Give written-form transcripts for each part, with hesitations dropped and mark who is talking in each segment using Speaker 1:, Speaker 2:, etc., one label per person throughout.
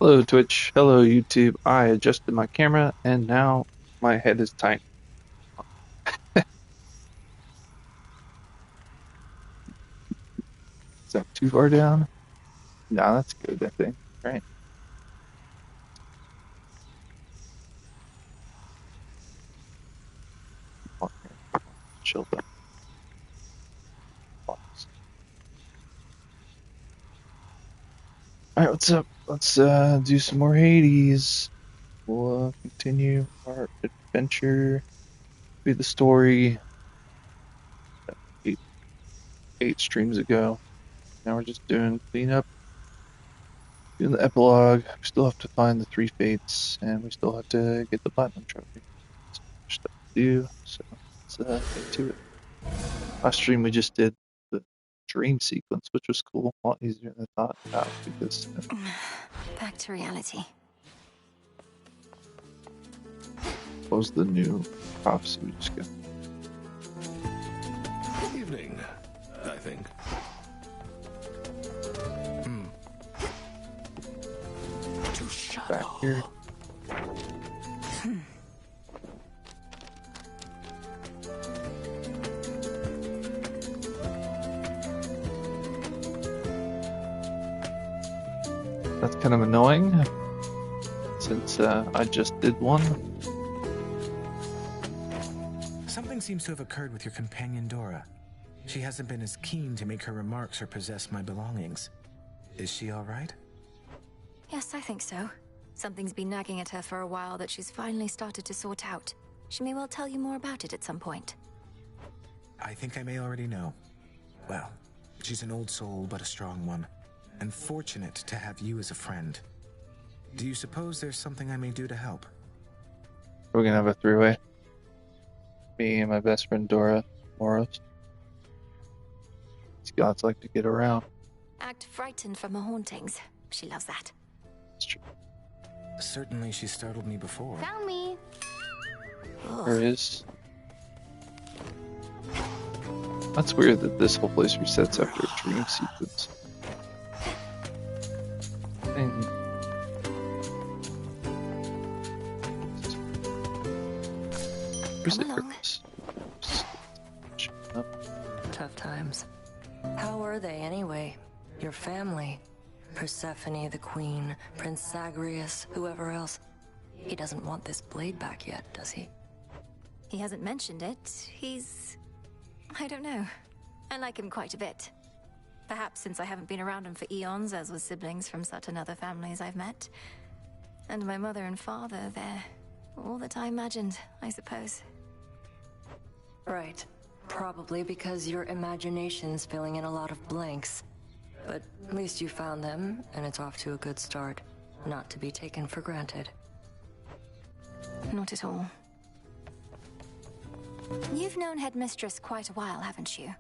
Speaker 1: Hello Twitch, hello YouTube. I adjusted my camera and now my head is tiny. Is that too far down? No, that's good, I think. Right. Chill down. Alright, what's up? Let's do some more Hades. We'll continue our adventure, be the story eight streams ago. Now we're just doing cleanup, doing the epilogue. We still have to find the three fates, and we still have to get the platinum trophy. So much stuff to do, so let's get to it. Last stream we just did the dream sequence, which was cool, a lot easier than I thought. Because
Speaker 2: back to reality.
Speaker 1: What was the new prophecy we just got?
Speaker 3: Evening, I think. To shut
Speaker 1: Back here. That's kind of annoying, since I just did one.
Speaker 4: Something seems to have occurred with your companion Dora. She hasn't been as keen to make her remarks or possess my belongings. Is she all right?
Speaker 2: Yes, I think so. Something's been nagging at her for a while that she's finally started to sort out. She may well tell you more about it at some point.
Speaker 4: I think I may already know. Well, she's an old soul, but a strong one. And fortunate to have you as a friend. Do you suppose there's something I may do to help?
Speaker 1: We're gonna have a three-way. Me and my best friend Dora Moros. These gods like to get around.
Speaker 2: Act frightened from her hauntings. She loves that.
Speaker 1: It's true.
Speaker 4: Certainly she startled me before.
Speaker 2: Found me!
Speaker 1: There is. That's weird that this whole place resets after a dream sequence.
Speaker 2: Come along.
Speaker 5: Tough times. How were they anyway? Your family? Persephone, the queen, Prince Zagreus, whoever else. He doesn't want this blade back yet, does he?
Speaker 2: He hasn't mentioned it. I don't know. I like him quite a bit. Perhaps since I haven't been around him for eons, as with siblings from certain other families I've met. And my mother and father, they're all that I imagined, I suppose.
Speaker 5: Right. Probably because your imagination's filling in a lot of blanks. But at least you found them, and it's off to a good start. Not to be taken for granted.
Speaker 2: Not at all. You've known Headmistress quite a while, haven't you?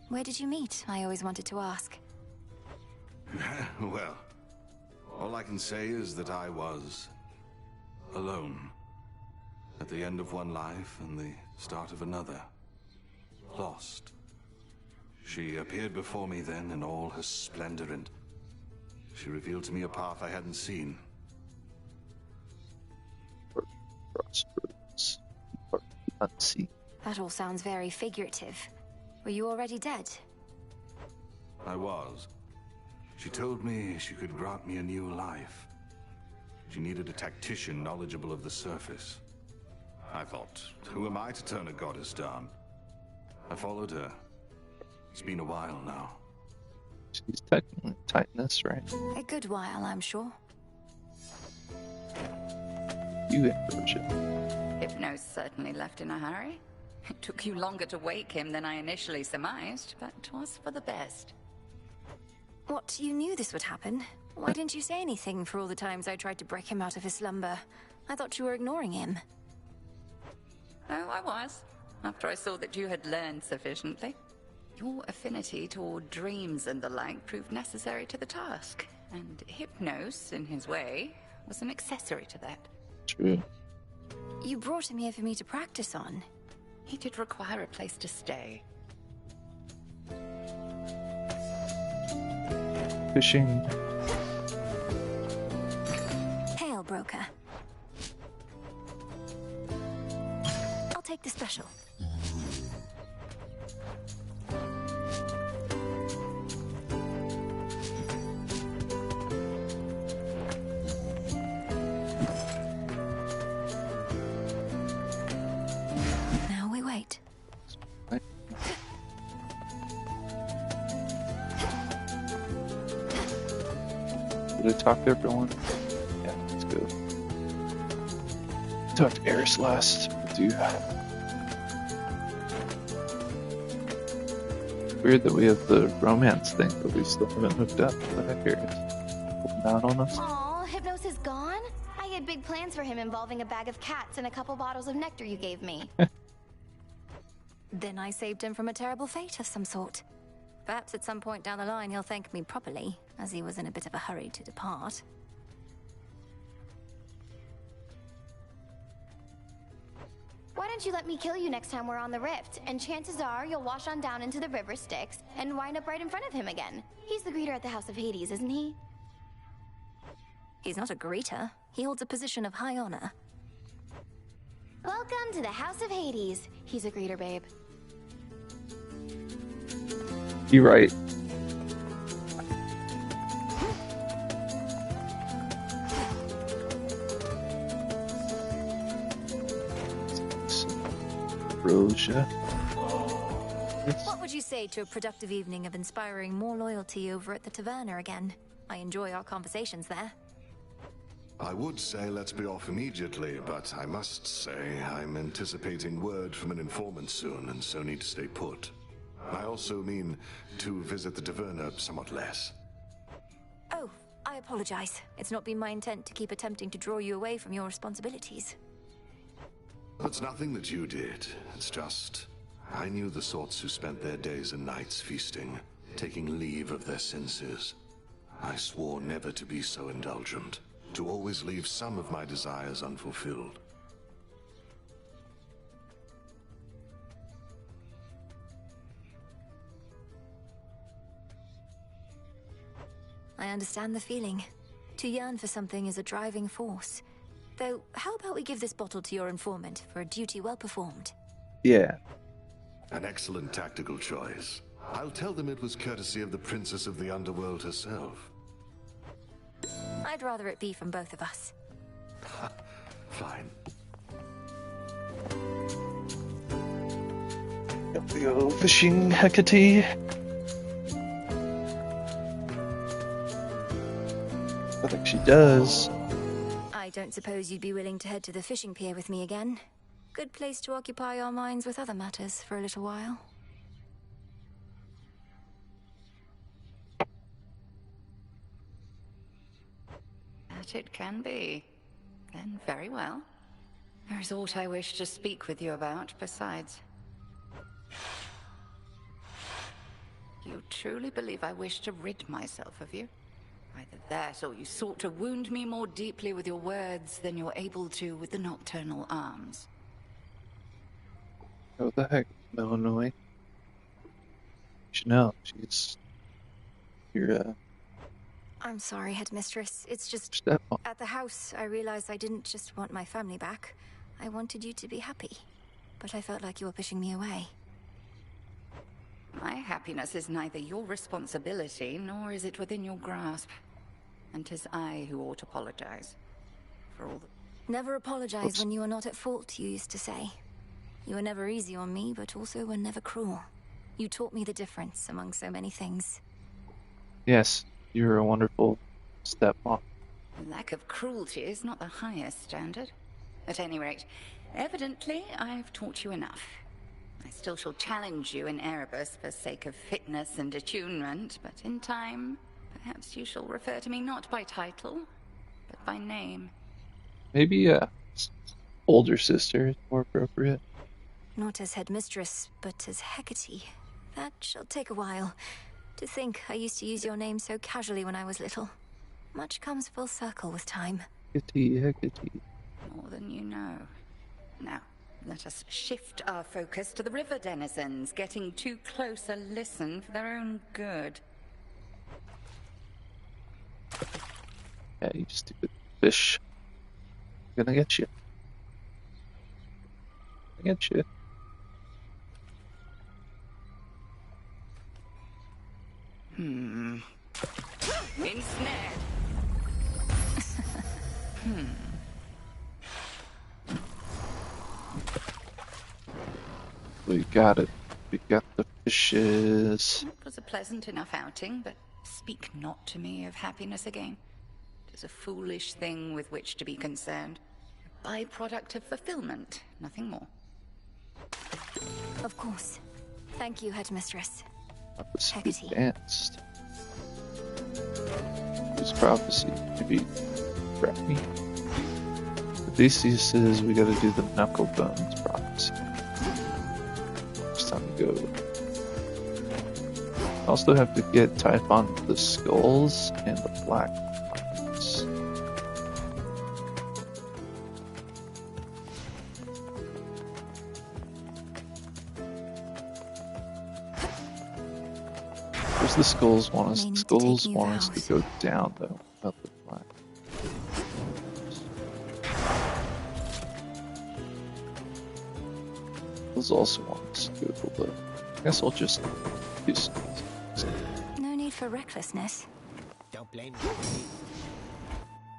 Speaker 2: Where did you meet? I always wanted to ask.
Speaker 3: Well, all I can say is that I was alone. At the end of one life and the start of another. Lost. She appeared before me then in all her splendor, and she revealed to me a path I hadn't seen.
Speaker 1: Crossroads. Unseen.
Speaker 2: That all sounds very figurative. Were you already dead?
Speaker 3: I was. She told me she could grant me a new life. She needed a tactician knowledgeable of the surface. I thought, who am I to turn a goddess down? I followed her. It's been a while now.
Speaker 1: She's technically Titaness, right?
Speaker 2: A good while, I'm sure.
Speaker 1: You Ambrosia.
Speaker 6: Hypno's certainly left in a hurry. It took you longer to wake him than I initially surmised, but it was for the best.
Speaker 2: What, you knew this would happen? Why didn't you say anything for all the times I tried to break him out of his slumber? I thought you were ignoring him.
Speaker 6: Oh, I was. After I saw that you had learned sufficiently. Your affinity toward dreams and the like proved necessary to the task, and Hypnos, in his way, was an accessory to that.
Speaker 1: True.
Speaker 2: You brought him here for me to practice on.
Speaker 6: He did require a place to stay.
Speaker 1: Fishing.
Speaker 2: make the special. Now we wait.
Speaker 1: Right. Did I talk to everyone? Yeah, let's go. Talk to Eris last. Do weird that we have the romance thing, but we still haven't hooked up. What the heck, Eris? Holding out on us?
Speaker 7: Aw, Hypnos is gone? I had big plans for him involving a bag of cats and a couple bottles of nectar you gave me.
Speaker 2: Then I saved him from a terrible fate of some sort. Perhaps at some point down the line he'll thank me properly, as he was in a bit of a hurry to depart.
Speaker 7: Why don't you let me kill you next time we're on the Rift, and chances are you'll wash on down into the river Styx and wind up right in front of him again. He's the greeter at the House of Hades, isn't he?
Speaker 2: He's not a greeter. He holds a position of high honor.
Speaker 7: Welcome to the House of Hades. He's a greeter, babe.
Speaker 1: You're right. Roja.
Speaker 2: What would you say to a productive evening of inspiring more loyalty over at the Taverna again? I enjoy our conversations there.
Speaker 3: I would say let's be off immediately, but I must say I'm anticipating word from an informant soon, and so need to stay put. I also mean to visit the Taverna somewhat less.
Speaker 2: Oh, I apologize. It's not been my intent to keep attempting to draw you away from your responsibilities.
Speaker 3: It's nothing that you did. It's just, I knew the sorts who spent their days and nights feasting, taking leave of their senses. I swore never to be so indulgent, to always leave some of my desires unfulfilled.
Speaker 2: I understand the feeling. To yearn for something is a driving force. Though, how about we give this bottle to your informant for a duty well performed?
Speaker 1: Yeah.
Speaker 3: An excellent tactical choice. I'll tell them it was courtesy of the Princess of the Underworld herself.
Speaker 2: I'd rather it be from both of us.
Speaker 3: Fine.
Speaker 1: Up we go fishing, Hecate. I think she does.
Speaker 2: I don't suppose you'd be willing to head to the fishing pier with me again. Good place to occupy our minds with other matters for a little while.
Speaker 6: That it can be. Then very well. There is aught I wish to speak with you about besides. You truly believe I wish to rid myself of you? Either that, or you sought to wound me more deeply with your words than you're able to with the nocturnal arms.
Speaker 1: What the heck, Illinois? You should know, she's your
Speaker 2: I'm sorry, headmistress. It's just...
Speaker 1: stepmom.
Speaker 2: At the house, I realized I didn't just want my family back. I wanted you to be happy. But I felt like you were pushing me away.
Speaker 6: My happiness is neither your responsibility, nor is it within your grasp. And 'tis I who ought to apologize. For all the...
Speaker 2: Never apologize when you are not at fault, you used to say. You were never easy on me, but also were never cruel. You taught me the difference among so many things.
Speaker 1: Yes, you're a wonderful stepmom.
Speaker 6: Lack of cruelty is not the highest standard. At any rate, evidently I've taught you enough. I still shall challenge you in Erebus for sake of fitness and attunement, but in time, perhaps you shall refer to me not by title, but by name.
Speaker 1: Maybe older sister is more appropriate.
Speaker 2: Not as headmistress, but as Hecate. That shall take a while. To think I used to use your name so casually when I was little. Much comes full circle with time.
Speaker 1: Hecate.
Speaker 6: More than you know. Now, let us shift our focus to the river denizens, getting too close a listen for their own good.
Speaker 1: Yeah, you stupid fish. I'm gonna get you. I get you.
Speaker 6: Ensnared.
Speaker 1: We got it. We got the fishes.
Speaker 6: It was a pleasant enough outing, but speak not to me of happiness again. It is a foolish thing with which to be concerned. A byproduct of fulfillment, nothing more.
Speaker 2: Of course. Thank you, Headmistress.
Speaker 1: Prophecy advanced. Whose prophecy? Maybe correct me. Odysseus says we gotta do the knuckle bones prophecy. It's time to go. Also have to get Typhon the skulls and the black ones. Where's the skulls want us? Skulls want us to go down though, not the black. Skulls also want us to go below. I guess I'll just do skulls.
Speaker 2: No need for recklessness.
Speaker 8: Don't blame me.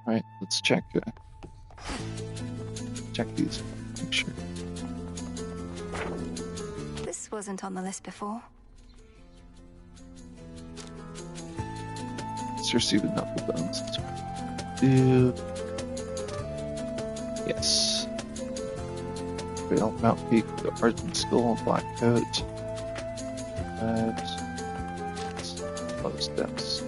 Speaker 1: Alright, let's check these. Make sure.
Speaker 2: This wasn't on the list before.
Speaker 1: Let's receive the knuckle bones. Do yes. Trail Mount Peak, the Argent Skull and Black Coat. Love steps.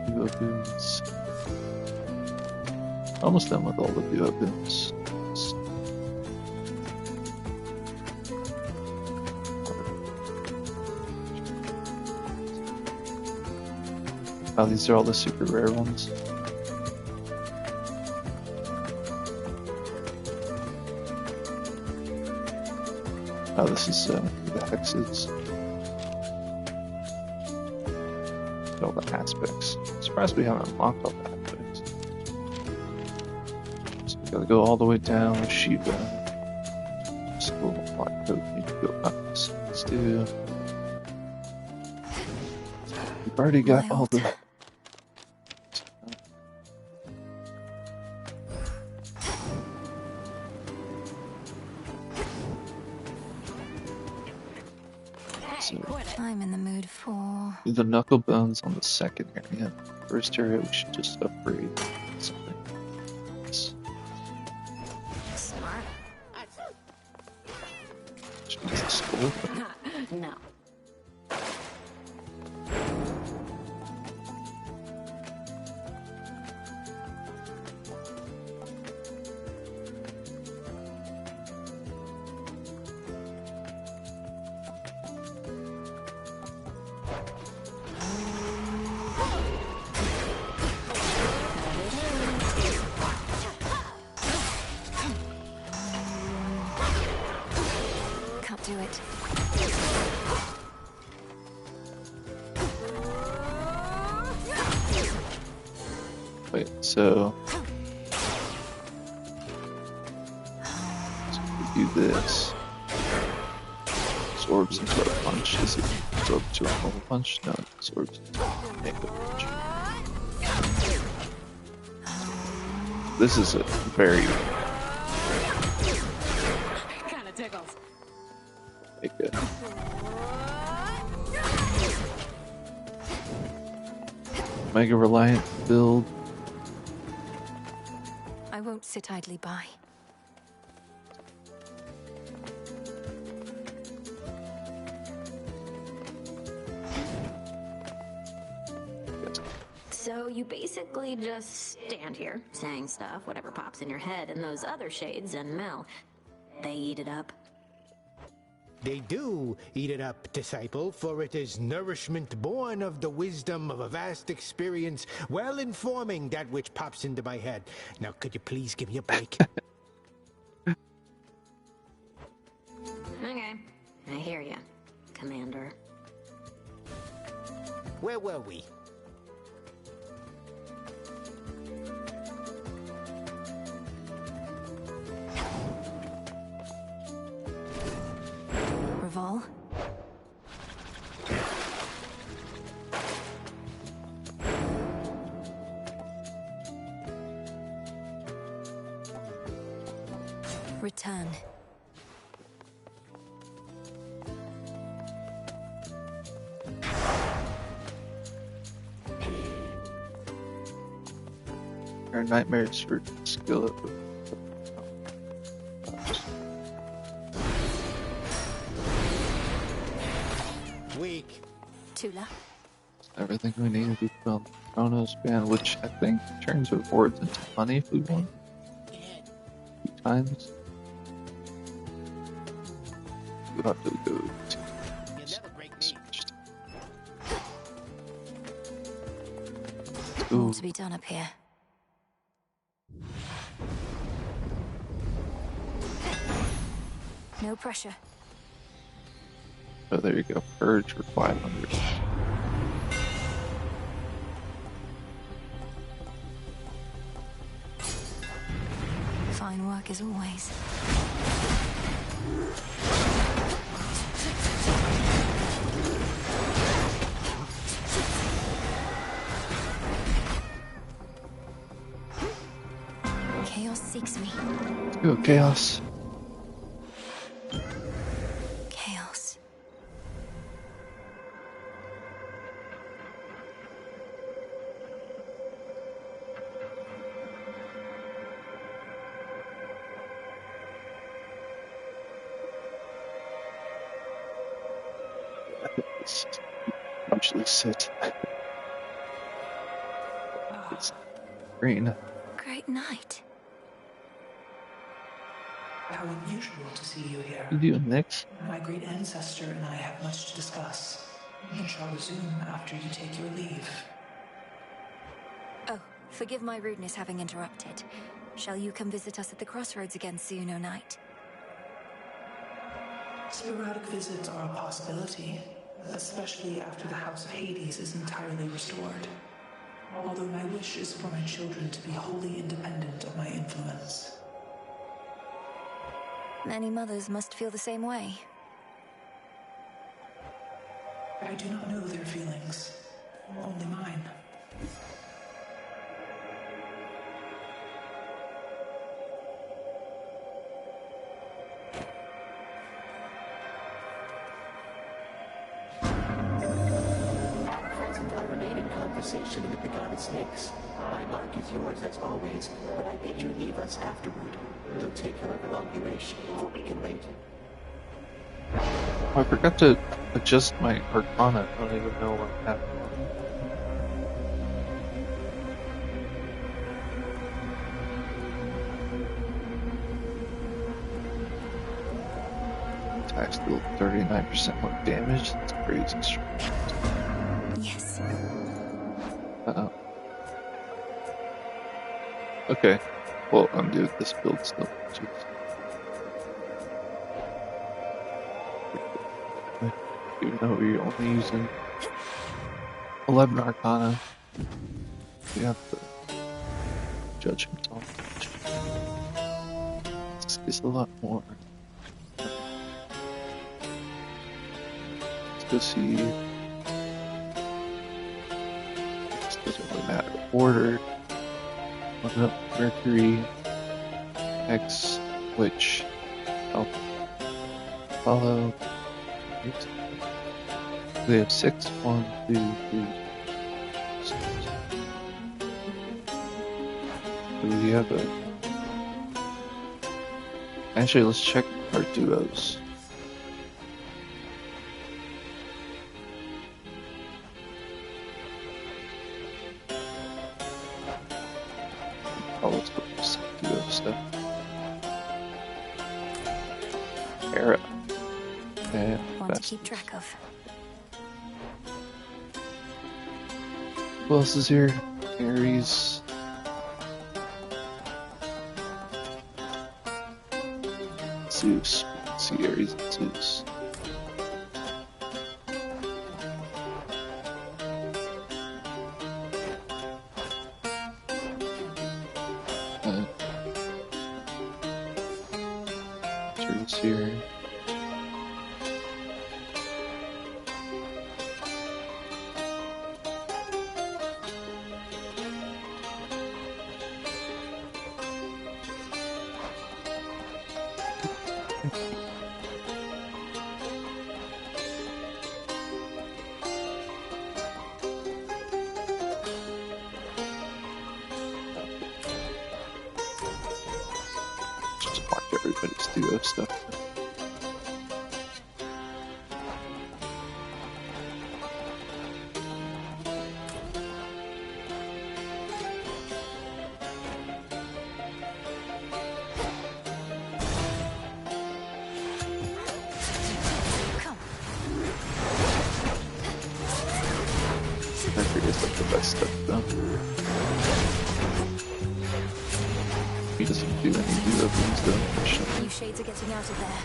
Speaker 1: Duo booms. Almost done with all the duo booms. Oh, these are all the super rare ones. Oh, this is the hexes. All the aspects. Surprised we haven't unlocked all the aspects. So we gotta go all the way down with Shiva. School black coat. Need to go up. So let's do. We've already got all the.
Speaker 2: I'm in the mood for
Speaker 1: The knuckle bones on the second area. First area, we should just upgrade something.
Speaker 2: smart.
Speaker 1: Which means the skull.
Speaker 5: No.
Speaker 2: Can't do it.
Speaker 1: Wait, so we do this. Absorbs into a punch. Is it absorbed to a normal punch? No, it absorbs into a mega punch. This is a very
Speaker 5: Kinda tickles.
Speaker 1: mega. Mega reliant build.
Speaker 2: I won't sit idly by.
Speaker 9: So you basically just stand here, saying stuff, whatever pops in your head, and those other shades and Mel, they eat it up.
Speaker 8: They do eat it up, disciple, for it is nourishment born of the wisdom of a vast experience, well informing that which pops into my head. Now, could you please give me a break? where were we?
Speaker 2: Revol? Return.
Speaker 1: Our nightmares for skill.
Speaker 8: Weak.
Speaker 2: Tula.
Speaker 1: Everything we need to build Chronos band, which I think turns rewards into money if we want. 2 times. We'll have to go to
Speaker 2: More to be done up here. No pressure.
Speaker 1: Oh, there you go. Purge for 500.
Speaker 2: Fine work as always. Chaos seeks me.
Speaker 1: Let's go, Chaos.
Speaker 2: Chaos.
Speaker 1: Usually sit. It's green.
Speaker 2: Great night.
Speaker 10: How unusual to see you here.
Speaker 1: You doing, Nix?
Speaker 10: My great ancestor and I have much to discuss, and shall resume after you take your leave.
Speaker 2: Oh, forgive my rudeness having interrupted. Shall you come visit us at the crossroads again soon, O knight?
Speaker 10: Sporadic visits are a possibility, especially after the House of Hades is entirely restored. Although my wish is for my children to be wholly independent of my influence.
Speaker 2: Many mothers must feel the same way.
Speaker 10: I do not know their feelings, only mine.
Speaker 11: Conversation with the god of snakes. My mark is yours as always, but I bid you leave us afterward. It'll take however long you wish, or we can wait.
Speaker 1: Oh, I forgot to adjust my Arcana. I don't even know what happened. Attack still 39% more damage. That's crazy.
Speaker 2: Yes.
Speaker 1: Uh-oh. Okay. Well, undo this build still. Jeez. Even though we're only using 11 Arcana, we have to judge himself. This is a lot more. Let's go see. This doesn't really matter. Order. One up Mercury. X. Witch. Alpha. Follow. We have 6, 1, 2, 3, 6. Do we have a... Actually, let's check our duos. Oh, let's go for some duo stuff. Hera. And
Speaker 2: One to keep track of.
Speaker 1: Who else is here? Ares. Zeus. Let's see Ares and Zeus. this here. Just mark everybody's duo stuff. Mercury is like the best stuff though. He doesn't do any duo things though, unfortunately.
Speaker 2: You shades are getting out of there.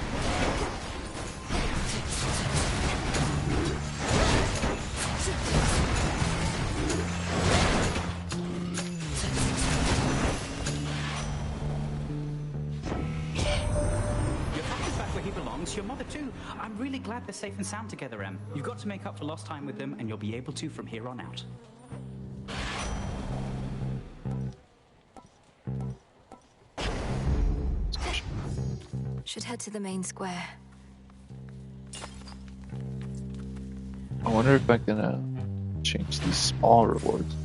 Speaker 12: Your mother too. I'm really glad they're safe and sound together, Em. You've got to make up for lost time with them, and you'll be able to from here on out.
Speaker 2: Should head to the main square.
Speaker 1: I wonder if I can change these small rewards.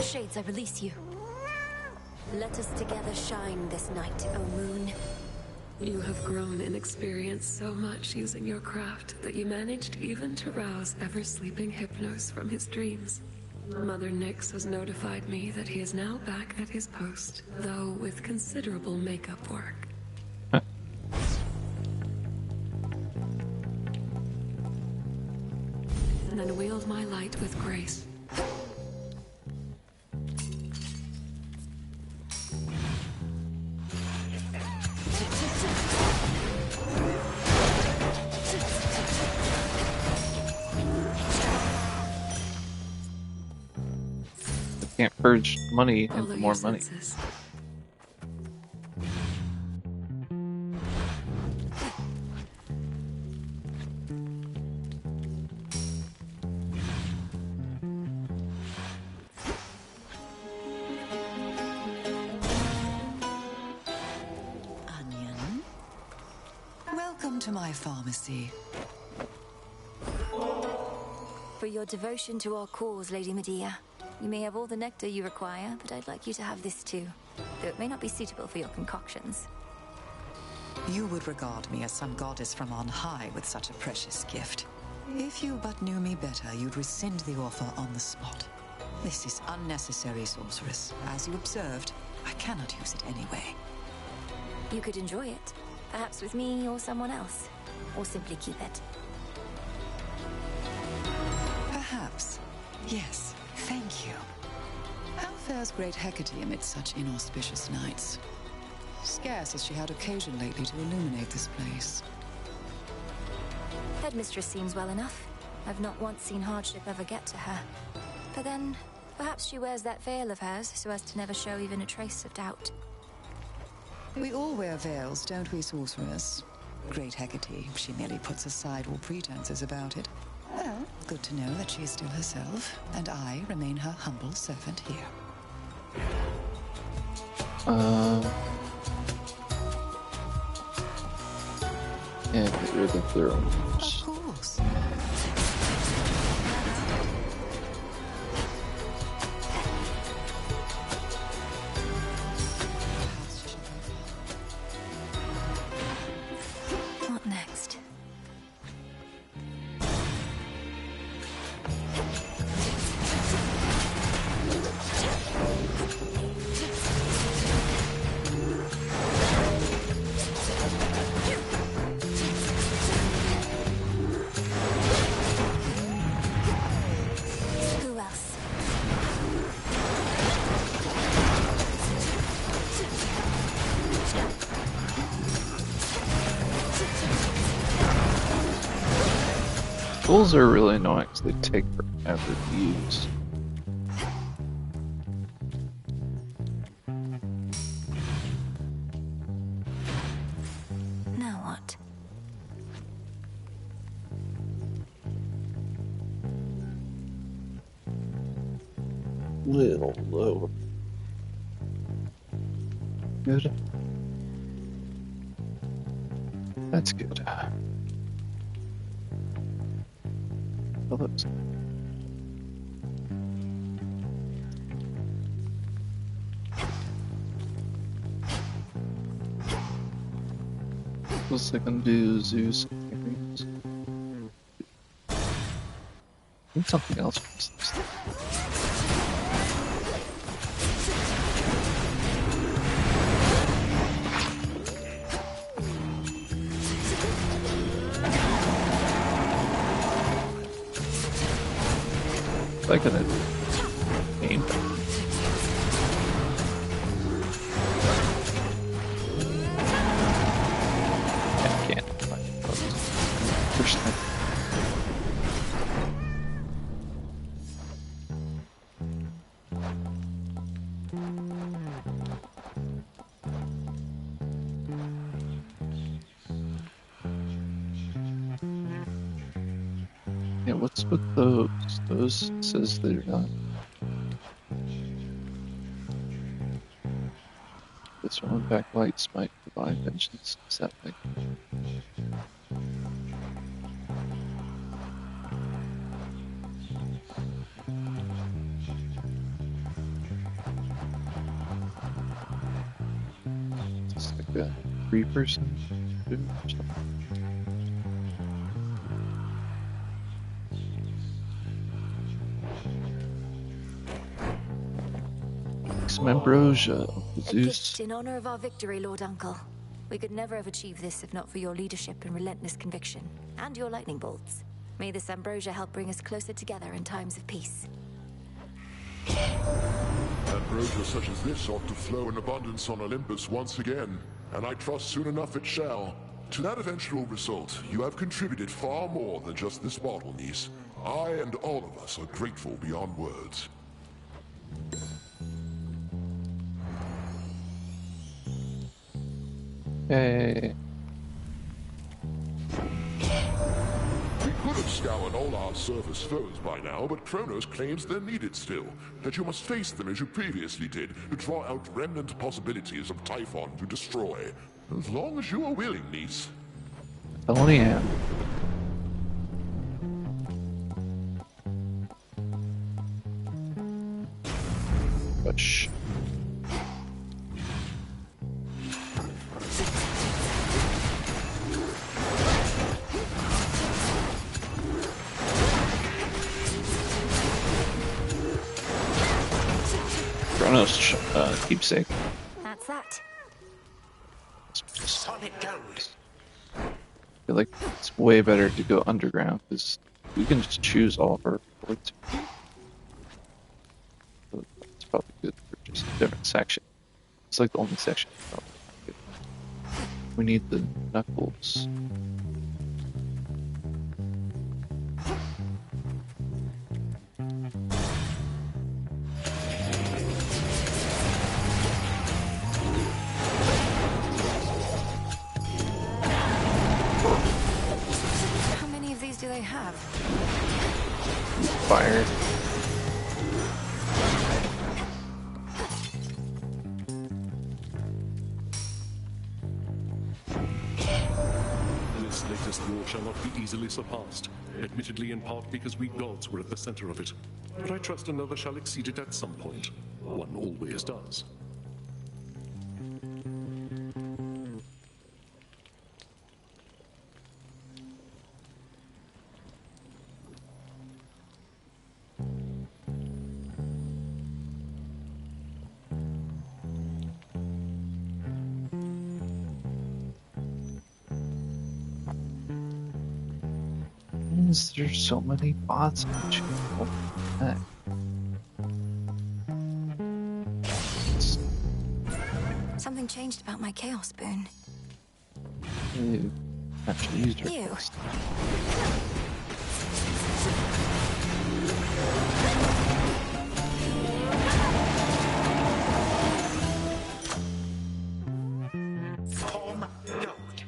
Speaker 2: Shades, I release you. Let us together shine this night, O moon.
Speaker 13: You have grown in experience so much using your craft that you managed even to rouse ever-sleeping Hypnos from his dreams. Mother Nyx has notified me that he is now back at his post, though with considerable makeup work. Then wield my light with grace.
Speaker 1: Can't purge money
Speaker 13: Follow
Speaker 1: into more
Speaker 13: your
Speaker 1: money.
Speaker 13: senses.
Speaker 14: Onion. Welcome to my pharmacy.
Speaker 2: For your devotion to our cause, Lady Medea. You may have all the nectar you require, but I'd like you to have this too, though it may not be suitable for your concoctions.
Speaker 14: You would regard me as some goddess from on high with such a precious gift. If you but knew me better, you'd rescind the offer on the spot. This is unnecessary, sorceress. As you observed, I cannot use it anyway.
Speaker 2: You could enjoy it, perhaps with me or someone else, or simply keep it.
Speaker 14: Perhaps. Yes. Thank you. How fares great Hecate amid such inauspicious nights? Scarce has she had occasion lately to illuminate this place.
Speaker 2: Headmistress seems well enough. I've not once seen hardship ever get to her. But then, perhaps she wears that veil of hers so as to never show even a trace of doubt.
Speaker 14: We all wear veils, don't we, sorceress? Great Hecate, she merely puts aside all pretenses about it. Well, good to know that she is still herself, and I remain her humble servant here.
Speaker 1: And get rid of their own.
Speaker 14: Of course.
Speaker 2: What next?
Speaker 1: Tools are really annoying because they take forever to use.
Speaker 2: Now what?
Speaker 1: Little lower. Good. That's good. Oh, looks. Looks like I'm do Zeus. Need something else from this list. I could have aimed. I can't. First time. Yeah, what's with those? Those says they're not. This one backlights might provide vengeance. Is that like? Just like a 3-person or something. Some ambrosia, Zeus.
Speaker 2: Gift in honor of our victory, Lord Uncle. We could never have achieved this if not for your leadership and relentless conviction, and your lightning bolts. May this ambrosia help bring us closer together in times of peace.
Speaker 15: Ambrosia such as this ought to flow in abundance on Olympus once again, and I trust soon enough it shall. To that eventual result, you have contributed far more than just this bottle, niece. I and all of us are grateful beyond words.
Speaker 1: Hey.
Speaker 15: We could have scoured all our surface foes by now, but Kronos claims they're needed still. That you must face them as you previously did, to draw out remnant possibilities of Typhon to destroy. As long as you are willing, niece.
Speaker 1: Only am. Shh. Kronos keepsake.
Speaker 2: That's that.
Speaker 11: Solid gold.
Speaker 1: I feel like it's way better to go underground because we can just choose all of our ports. It's probably good for just a different section. It's like the only section. We need the knuckles.
Speaker 2: How many of these do they have?
Speaker 1: Fire.
Speaker 16: This latest war shall not be easily surpassed, admittedly in part because we gods were at the center of it. But I trust another shall exceed it at some point. One always does.
Speaker 1: There's so many bots on the channel. Heck.
Speaker 2: Something changed about my chaos boon.
Speaker 1: You actually used her
Speaker 2: You.
Speaker 1: first.
Speaker 8: Form node.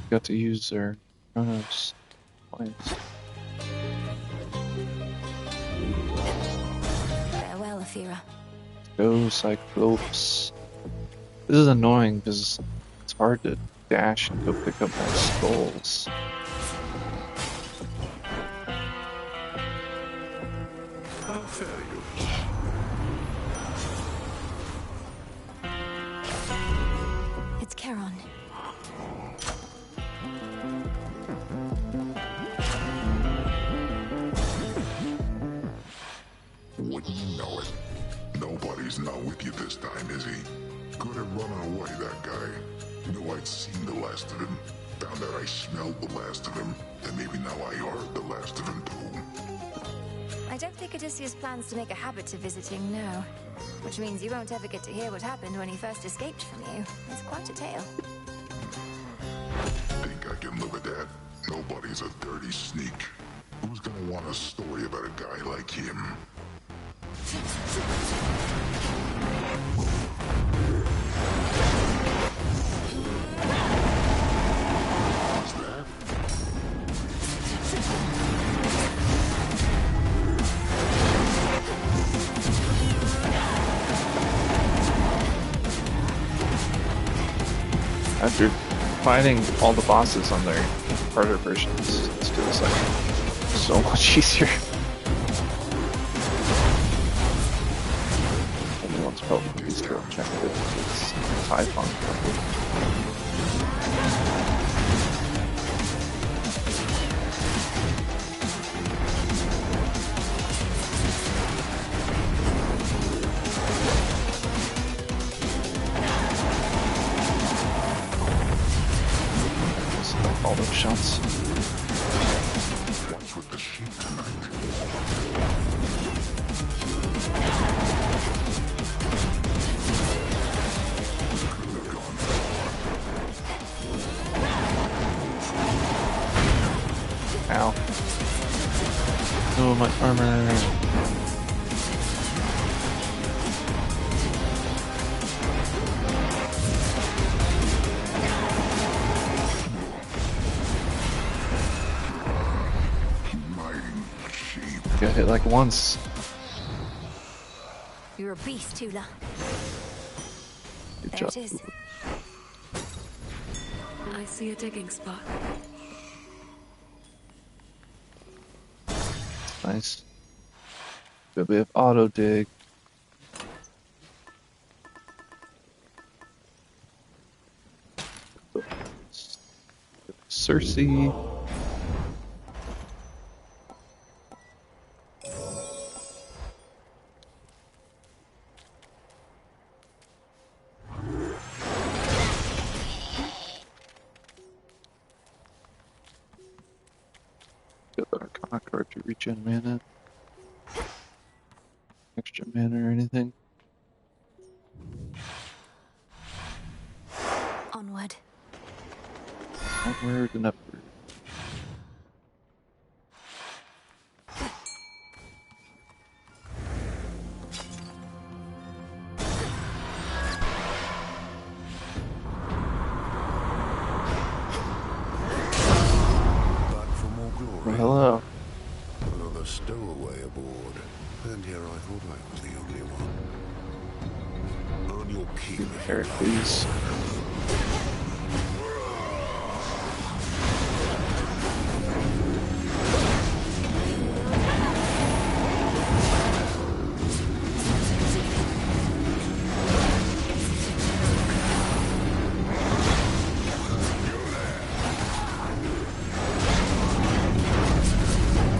Speaker 1: Got to use their Chronos points.
Speaker 2: Farewell, Athera.
Speaker 1: Go, Cyclops. This is annoying because it's hard to dash and go pick up more skulls.
Speaker 15: How fare you?
Speaker 2: It's Charon.
Speaker 15: Wouldn't you know it? Nobody's not with you this time, is he? Could have run away, that guy. Knew I'd seen the last of him. Found out I smelled the last of him. And maybe now I heard the last of him too.
Speaker 2: I don't think Odysseus plans to make a habit of visiting, no. Which means you won't ever get to hear what happened when he first escaped from you. It's quite a tale.
Speaker 15: Think I can live with that? Nobody's a dirty sneak. Who's gonna want a story about a guy like him? What's that?
Speaker 1: After fighting all the bosses on their harder versions, this feels like so much easier. Everyone's probably still trying to get this Typhon. All those shots.
Speaker 15: What's with the sheep tonight?
Speaker 1: Ow. Oh, my armor. Got hit like once.
Speaker 2: You're a beast, Tula.
Speaker 1: Good
Speaker 2: There
Speaker 1: job.
Speaker 2: it is.
Speaker 13: I see a digging spot.
Speaker 1: Nice. Good bit of auto dig. Cersei. Got the Arcana card to regen mana. Extra mana or anything.
Speaker 2: Onward.
Speaker 1: Onward and upward.
Speaker 3: Back for more glory.
Speaker 1: Well, hello.
Speaker 3: Another stowaway aboard. And here I thought I was the only one. On your keep.
Speaker 1: Eric, please.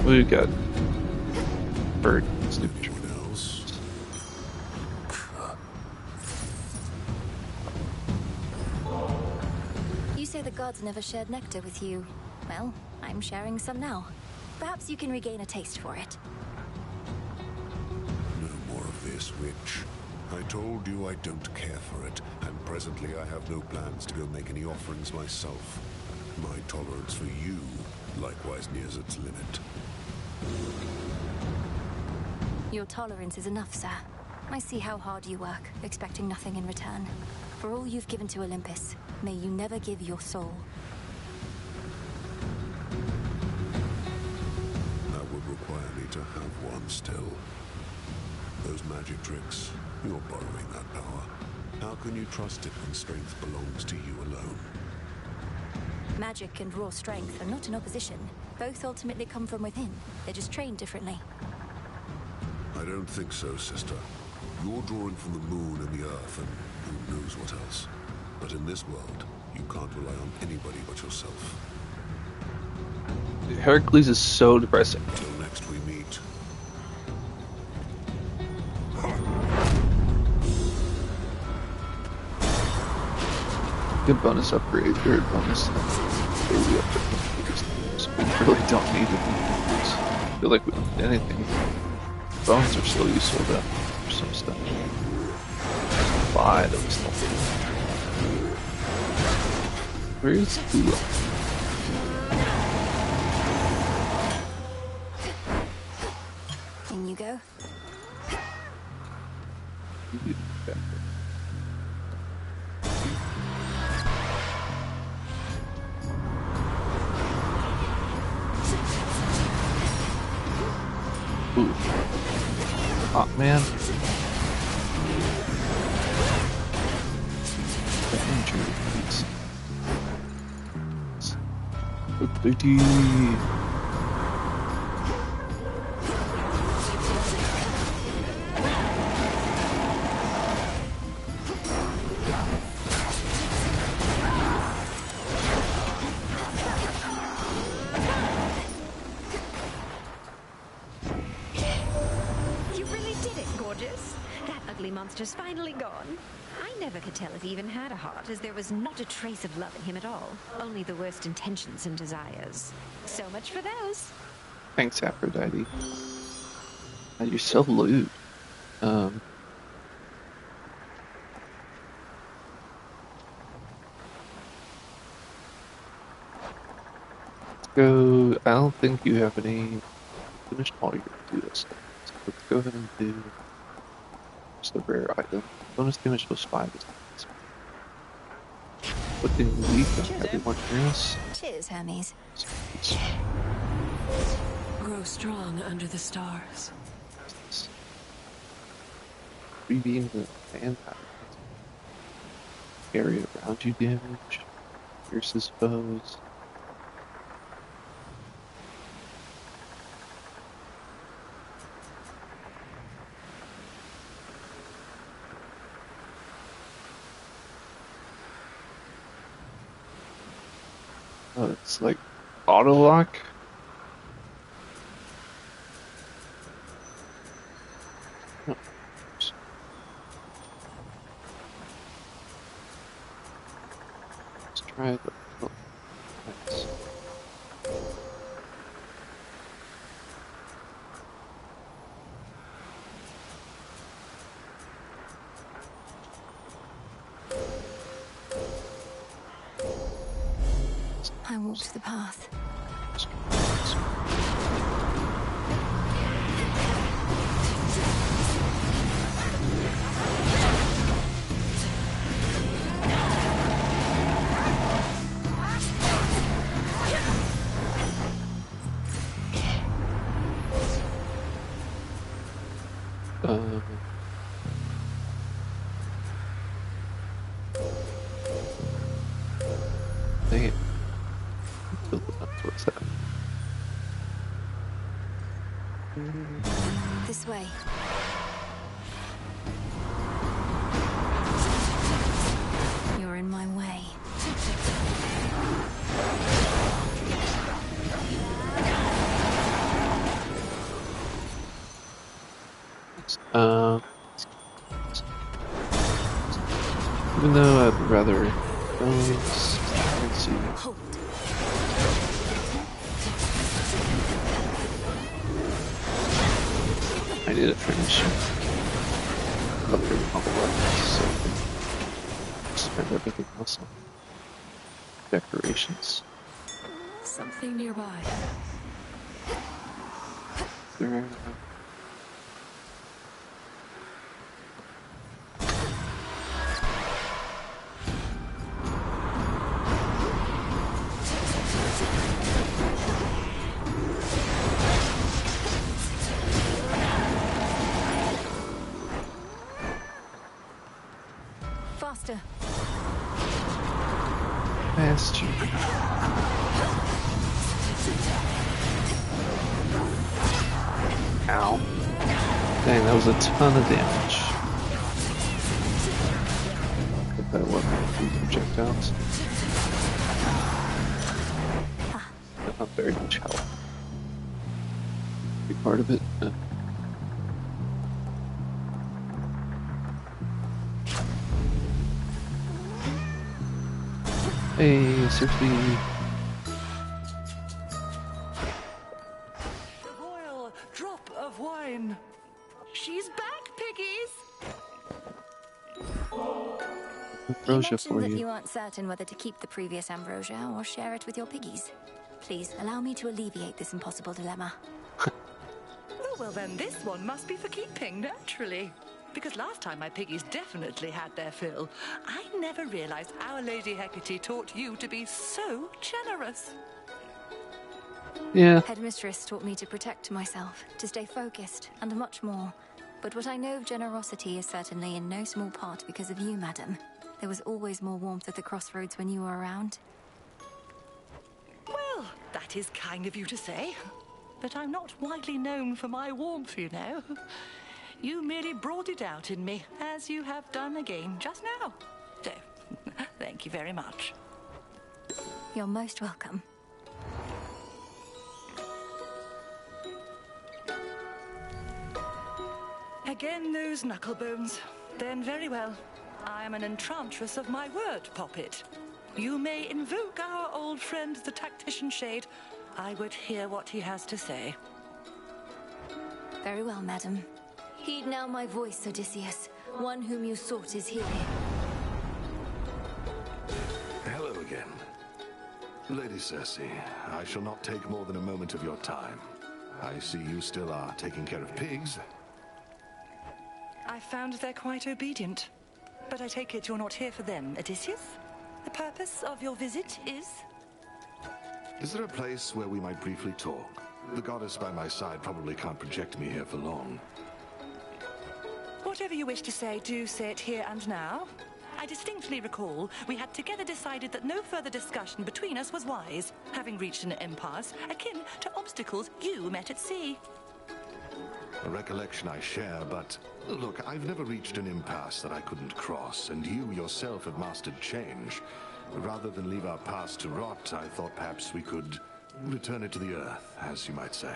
Speaker 1: We got bird. Stupid.
Speaker 2: gods never shared nectar with you, well, I'm sharing some now. Perhaps you can regain a taste for it.
Speaker 17: No more of this, witch. I told you I don't care for it, and presently I have no plans to go make any offerings myself. My tolerance for you likewise nears its limit.
Speaker 2: Your tolerance is enough, sir. I see how hard you work, expecting nothing in return. For all you've given to Olympus, may you never give your soul.
Speaker 17: That would require me to have one still. Those magic tricks, you're borrowing that power. How can you trust it when strength belongs to you alone?
Speaker 2: Magic and raw strength are not in opposition. Both ultimately come from within. They're just trained differently.
Speaker 17: I don't think so, sister. You're drawing from the moon and the earth and who knows what else. But in this world, you can't rely on anybody but yourself.
Speaker 1: Heracles is so depressing.
Speaker 17: Until next we meet.
Speaker 1: Good bonus upgrade, or bonus daily upgrade. We really don't need it. I feel like we don't need anything. Bones are still useful though, for some stuff. Buy those things. Where is Hula?
Speaker 2: In you go.
Speaker 1: Okay. Ooh. Hot man.
Speaker 18: Monster's finally gone. I never could tell if he even had a heart, as there was not a trace of love in him at all. Only the worst intentions and desires. So much for those.
Speaker 1: Thanks, Aphrodite. Oh, you're so lewd. Let's go. I don't think you have any finished all your do-list stuff. So let's go ahead and do just a rare item. Bonus damage plus 5 is nice. Looking weak on everyone near us.
Speaker 2: Cheers, Hermes.
Speaker 13: Grow strong under the stars.
Speaker 1: Rebeam the fan pattern. Area around you damage. Pierces foes. Oh, it's like auto lock. Oh. Let's try the. Oh, nice.
Speaker 2: I walked the path. Dang it. What's that? This way. You're in my way.
Speaker 1: Even though I'd rather let's see. I need to finish upgrading all the weapons so I can spend everything else on decorations.
Speaker 13: Something nearby.
Speaker 1: There.
Speaker 2: Faster.
Speaker 1: Faster. Ow. Dang, that was a ton of damage. Get that weapon with projectiles. Not very much health. Big part of it. Hey, seriously.
Speaker 19: Royal drop of wine. She's back, piggies.
Speaker 2: You
Speaker 1: Ambrosia
Speaker 2: mentioned
Speaker 1: for
Speaker 2: that
Speaker 1: you.
Speaker 2: you aren't certain whether to keep the previous ambrosia or share it with your piggies. Please allow me to alleviate this impossible dilemma.
Speaker 19: Oh, well then this one must be for keeping, naturally. Because last time my piggies definitely had their fill. I never realized Our Lady Hecate taught you to be so generous.
Speaker 1: Yeah.
Speaker 2: Headmistress taught me to protect myself, to stay focused, and much more. But what I know of generosity is certainly in no small part because of you, madam. There was always more warmth at the crossroads when you were around.
Speaker 19: Well, that is kind of you to say. But I'm not widely known for my warmth, you know. You merely brought it out in me, as you have done again just now. So, thank you very much.
Speaker 2: You're most welcome.
Speaker 19: Again, those knuckle bones. Then very well. I am an enchantress of my word, Poppet. You may invoke our old friend, the tactician shade. I would hear what he has to say.
Speaker 2: Very well, madam. Heed now my voice, Odysseus. One whom you sought is here.
Speaker 3: Hello again. Lady Circe, I shall not take more than a moment of your time. I see you still are taking care of pigs.
Speaker 19: I found they're quite obedient. But I take it you're not here for them, Odysseus? The purpose of your visit is?
Speaker 3: Is there a place where we might briefly talk? The goddess by my side probably can't project me here for long.
Speaker 19: Whatever you wish to say, do say it here and now. I distinctly recall we had together decided that no further discussion between us was wise, having reached an impasse akin to obstacles you met at sea.
Speaker 3: A recollection I share, but look, I've never reached an impasse that I couldn't cross, and you yourself have mastered change. Rather than leave our past to rot, I thought perhaps we could return it to the earth, as you might say.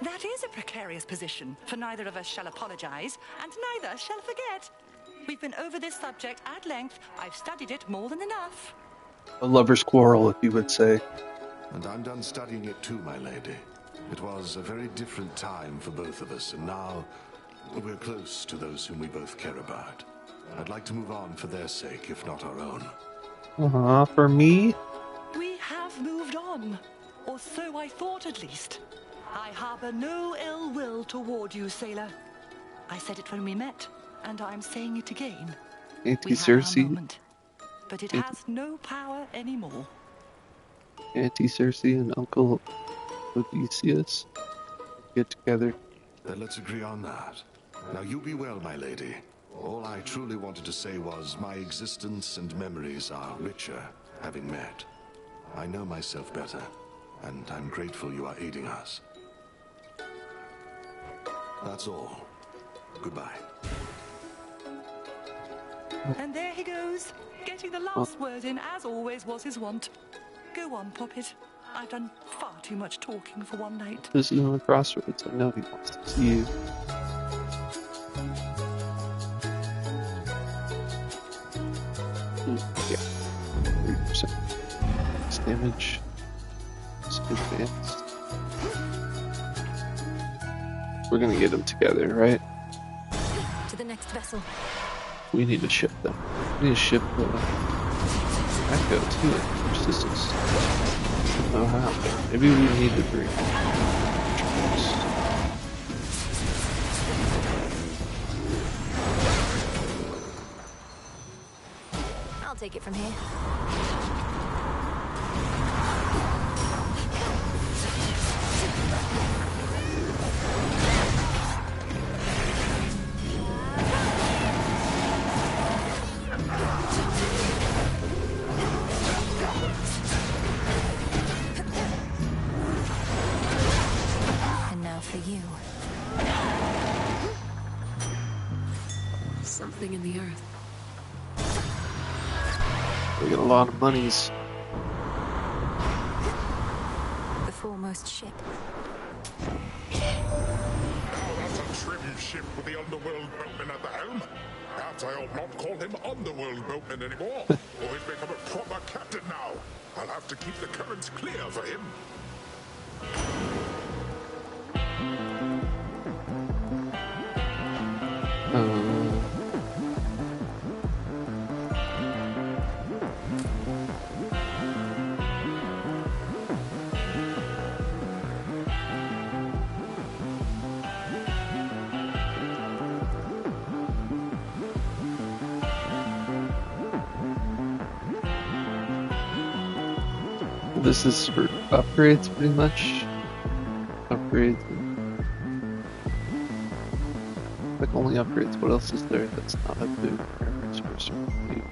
Speaker 19: That is a precarious position, for neither of us shall apologize, and neither shall forget. We've been over this subject at length. I've studied it more than enough.
Speaker 1: A lover's quarrel, if you would say.
Speaker 3: And I'm done studying it too, my lady. It was a very different time for both of us, and now we're close to those whom we both care about. I'd like to move on for their sake, if not our own.
Speaker 1: For me?
Speaker 19: We have moved on, or so I thought at least. I harbor no ill will toward you, sailor. I said it when we met, and I'm saying it again.
Speaker 1: Auntie Circe.
Speaker 19: But it has no power anymore.
Speaker 1: Auntie Circe and Uncle Odysseus get together.
Speaker 3: Then let's agree on that. Now you be well, my lady. All I truly wanted to say was my existence and memories are richer having met. I know myself better, and I'm grateful you are aiding us. That's all. Goodbye.
Speaker 19: And there he goes, getting the last word in, as always was his wont. Go on, Poppet. I've done far too much talking for one night.
Speaker 1: This is on the crossroads. I know he wants to see you. Yeah. 3% damage. It's advanced. we're gonna get them together, right?
Speaker 2: To the next vessel.
Speaker 1: We need to ship them. We need to ship the Echo too. Which this is. Oh, how? Maybe we need to bring.
Speaker 2: I'll take it from here. And now for you.
Speaker 13: Something in the earth.
Speaker 1: We got a lot of monies.
Speaker 2: The foremost ship.
Speaker 15: That's a trim ship with the underworld boatman at the helm. Perhaps I ought not call him underworld boatman anymore, or he's become a proper captain now. I'll have to keep the currents clear for him.
Speaker 1: This is for upgrades, pretty much. Upgrades. Like only upgrades. What else is there that's not a big reference for certain people?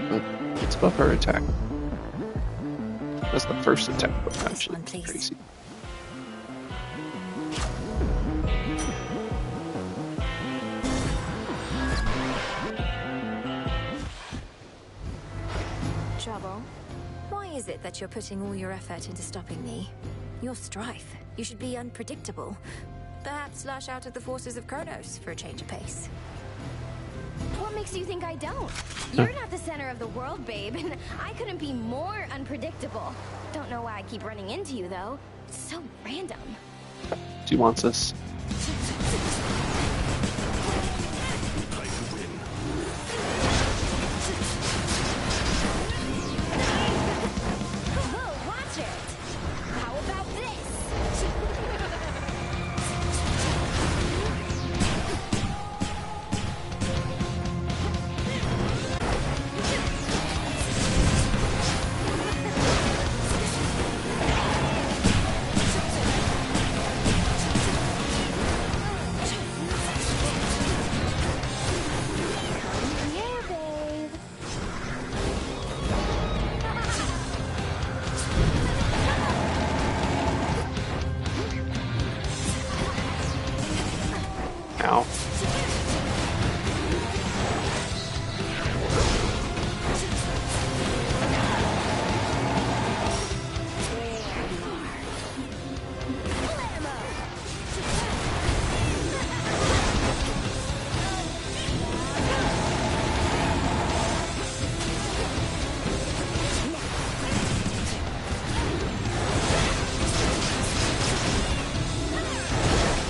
Speaker 1: But let's buff our attack. That's the first attack, but actually crazy.
Speaker 2: Trouble? Why is it that you're putting all your effort into stopping me? You're Strife. You should be unpredictable. Perhaps lash out at the forces of Kronos for a change of pace.
Speaker 7: What makes you think I don't? You're not the center of the world, babe, and I couldn't be more unpredictable. Don't know why I keep running into you, though. It's so random.
Speaker 1: She wants us.
Speaker 7: Whoa, watch it! How about this? Yeah, babe.
Speaker 1: Ow.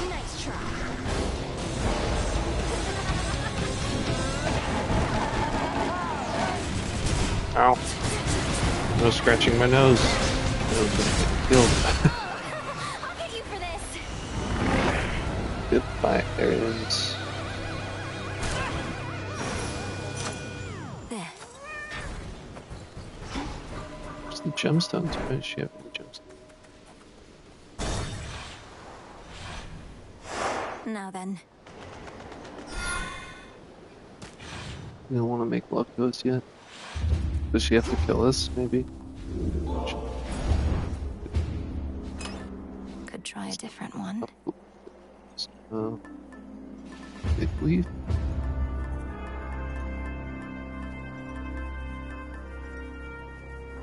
Speaker 7: Nice try.
Speaker 1: Ow. I was scratching my nose. I was gonna get killed.
Speaker 7: I'll get you for this.
Speaker 1: Goodbye, Aries.
Speaker 2: There.
Speaker 1: Where's the gemstones? Why does she have any gemstones?
Speaker 2: Now then.
Speaker 1: You don't want to make love to us yet? Does she have to kill us, maybe?
Speaker 2: Could try a different one.
Speaker 1: Big leaf.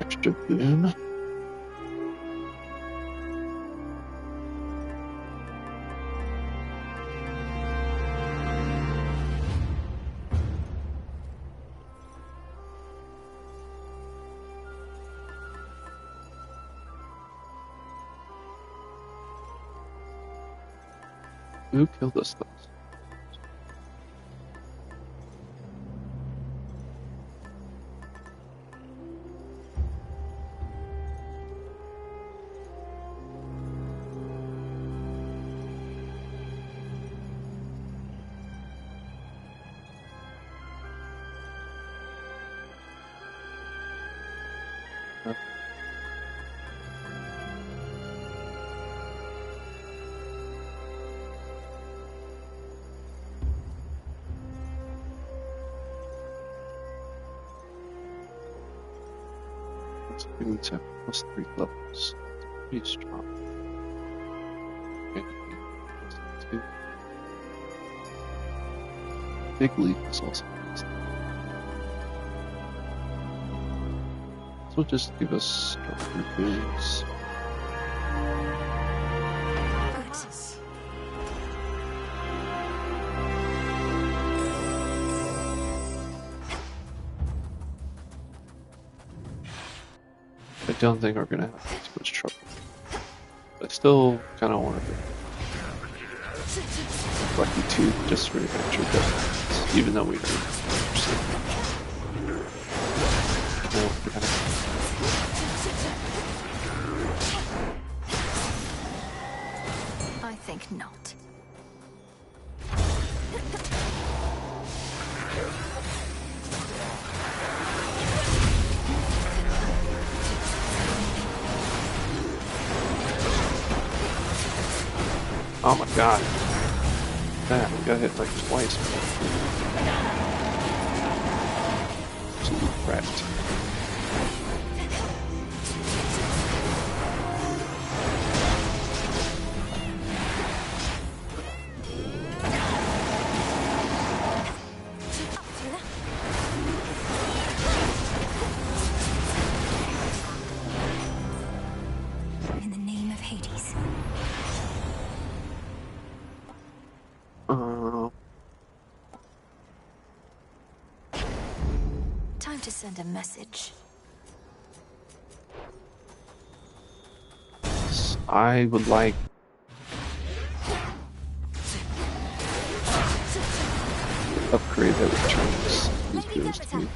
Speaker 1: Extra boon. Who killed us though? We need to have +3 levels. It's pretty strong. Okay, +2. Big leap is also nice. This will just give us stronger boots. I don't think we're gonna have too much trouble. But I still kind of want to be lucky too, just for adventure deaths, even though we don't understand.
Speaker 2: I think not.
Speaker 1: Oh my god. Man, we got hit like twice. Absolutely wrecked.
Speaker 2: In the name of Hades. Time to send a message.
Speaker 1: I would like the upgrade that returns these boosts to me.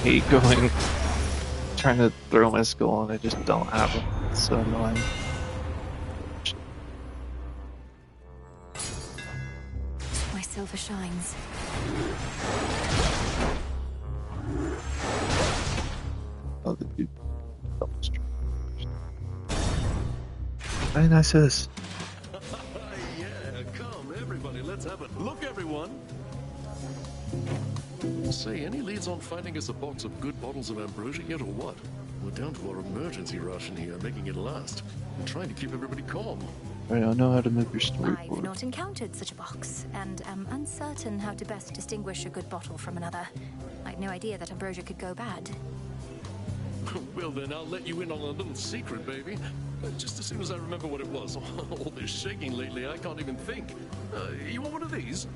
Speaker 1: Hate going, trying to throw my skull and I just don't have it. It's so annoying.
Speaker 2: My silver shines.
Speaker 1: Oh, the dude. Very nice sis.
Speaker 16: Yeah, come everybody, let's have it. Look everyone! Say, any leads on finding us a box of good bottles of ambrosia yet or what? We're down to our emergency ration here, making it last. I'm trying to keep everybody calm.
Speaker 1: I don't know how to move your
Speaker 2: I've
Speaker 1: storyboard.
Speaker 2: not encountered such a box, and am uncertain how to best distinguish a good bottle from another. I'd no idea that ambrosia could go bad.
Speaker 16: Well then, I'll let you in on a little secret, baby. Just as soon as I remember what it was. All this shaking lately, I can't even think. You want one of these?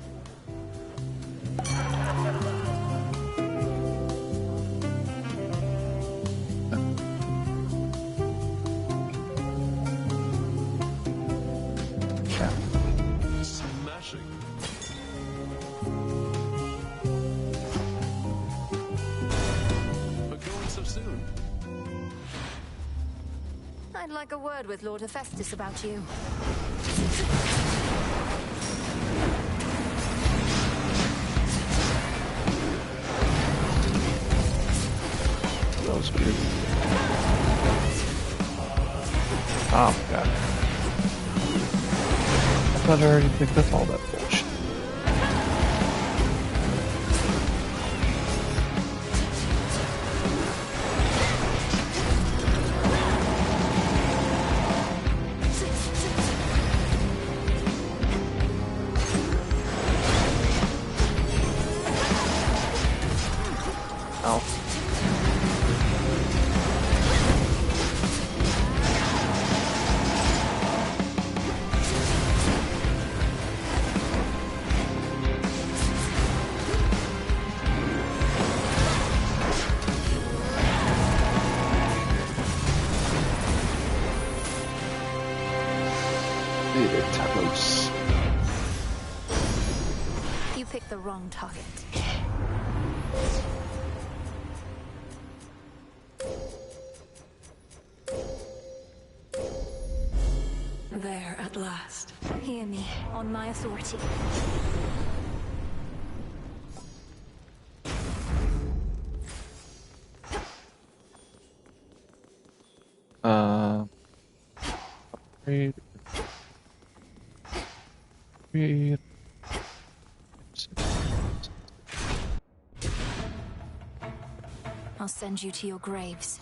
Speaker 16: Smashing. But going so soon?
Speaker 2: I'd like a word with Lord Hephaestus about you.
Speaker 1: That was weird. Oh my god. I thought I already picked up all that bullshit. Ow. Talos.
Speaker 2: You picked the wrong target.
Speaker 13: There at last.
Speaker 2: Hear me, on my authority.
Speaker 1: Read. Read.
Speaker 2: I'll send you to your graves.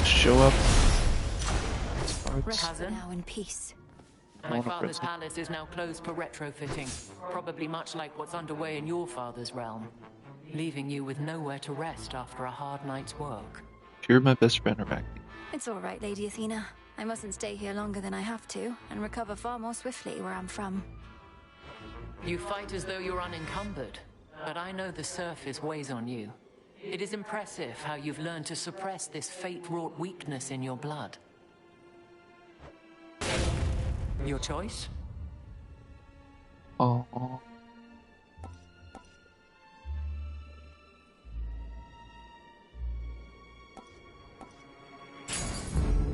Speaker 1: Show up.
Speaker 2: Rest now in peace.
Speaker 20: My father's palace is now closed for retrofitting, probably much like what's underway in your father's realm, leaving you with nowhere to rest after a hard night's work.
Speaker 1: You're my best friend, Arachne.
Speaker 2: It's all right, Lady Athena. I mustn't stay here longer than I have to, and recover far more swiftly where I'm from.
Speaker 20: You fight as though you're unencumbered, but I know the surface weighs on you. It is impressive how you've learned to suppress this fate-wrought weakness in your blood. Your choice?
Speaker 1: Oh.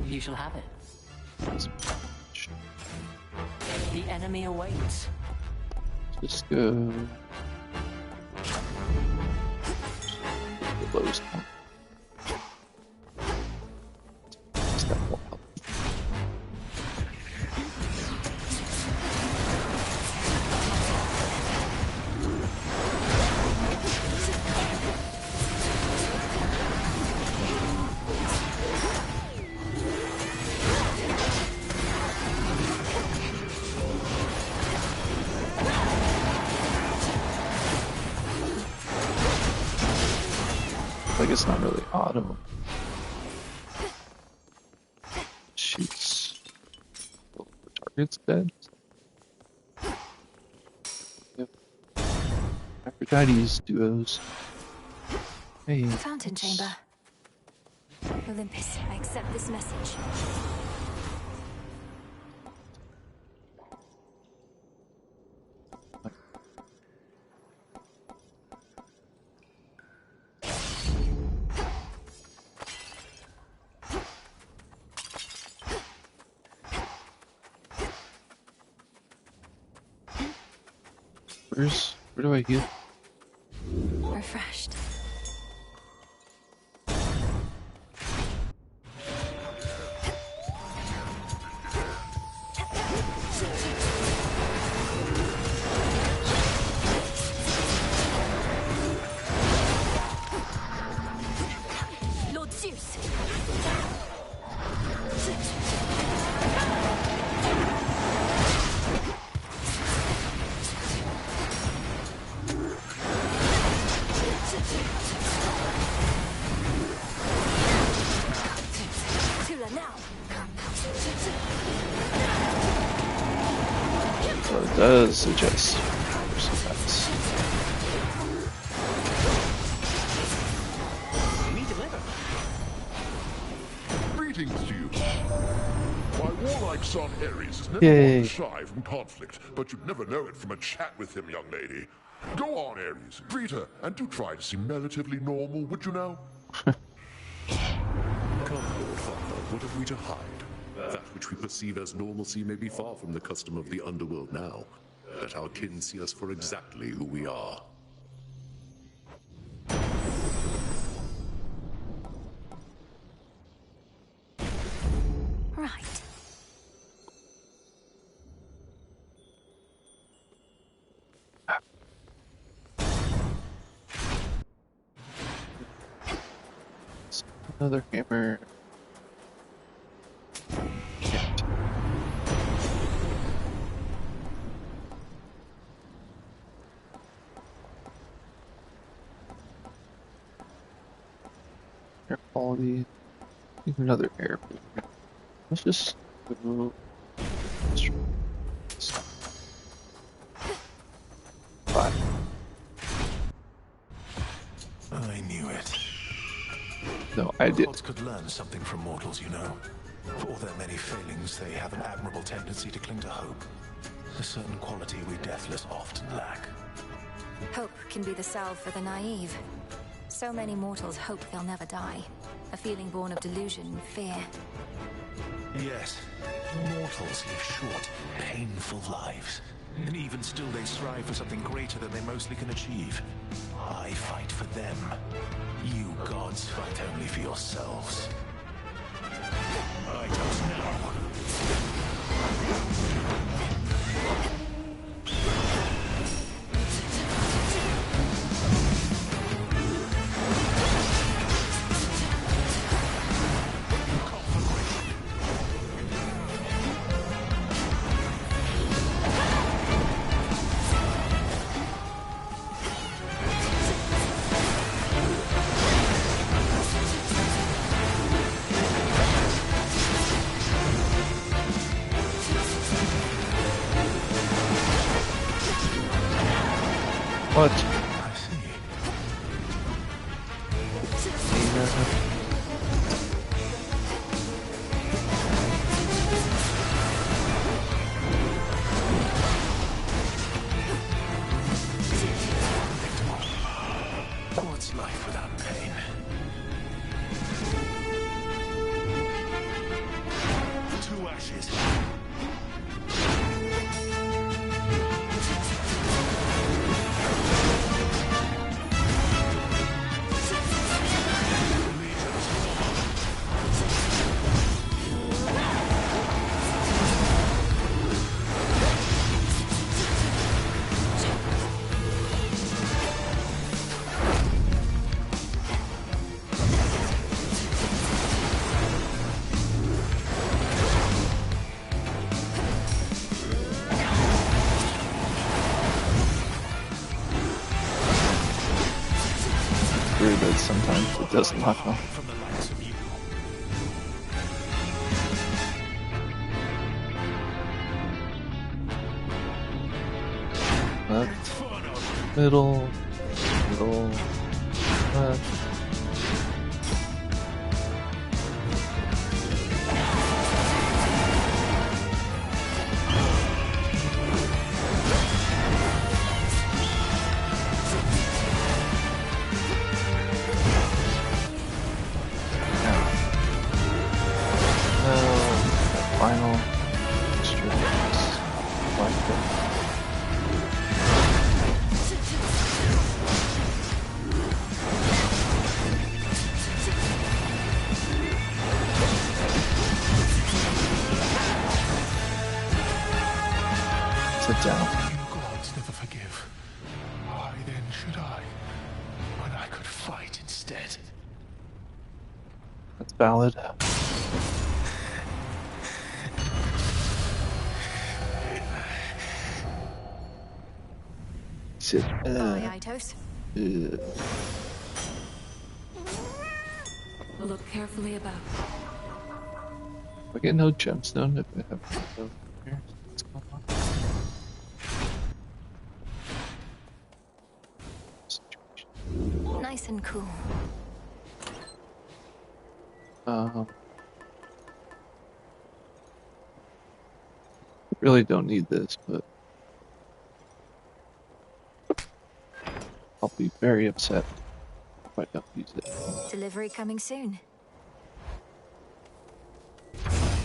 Speaker 20: You shall have it. The enemy awaits.
Speaker 1: Just go. The lowest one. Step one up. Like it's not really auto. Shoots. The target's dead. Yep. Aphrodite's duos. Hey.
Speaker 2: Fountain chamber. Olympus, I accept this message.
Speaker 1: Where do I heal?
Speaker 2: Refreshed. Lord Zeus.
Speaker 1: So it does suggest there's some bats.
Speaker 15: Greetings to you. My warlike son Ares is never
Speaker 1: Yay.
Speaker 15: one shy from conflict, but you'd never know it from a chat with him, young lady. Go on, Ares, greet her, and do try to seem relatively normal, would you now?
Speaker 16: Come, Lord Father, what have we to hide? That which we perceive as normalcy may be far from the custom of the underworld now. Let our kin see us for exactly who we are.
Speaker 2: Right.
Speaker 1: Another hammer. Can't. Air quality. Need another air filter. Let's just go. Five.
Speaker 21: I knew it.
Speaker 1: No, I did.
Speaker 21: Gods could learn something from mortals, you know. For all their many failings, they have an admirable tendency to cling to hope. A certain quality we deathless often lack.
Speaker 2: Hope can be the salve for the naive. So many mortals hope they'll never die. A feeling born of delusion, fear.
Speaker 21: Yes, mortals live short, painful lives. And even still they strive for something greater than they mostly can achieve. I fight for them. You gods fight only for yourselves. I don't know.
Speaker 1: What?
Speaker 21: I see. What's life without pain? Two ashes.
Speaker 1: That sometimes it doesn't happen. Left, middle, left. Final strings like that. Sit down.
Speaker 21: You gods never forgive. Why then should I? When I could fight instead.
Speaker 1: That's valid. Sit.
Speaker 2: Bye, Itos.
Speaker 13: Look carefully about.
Speaker 1: I get no gemstone if I have no here. What's going on?
Speaker 2: Nice and cool.
Speaker 1: Really don't need this, but I'll be very upset if I don't use it.
Speaker 2: Delivery coming soon.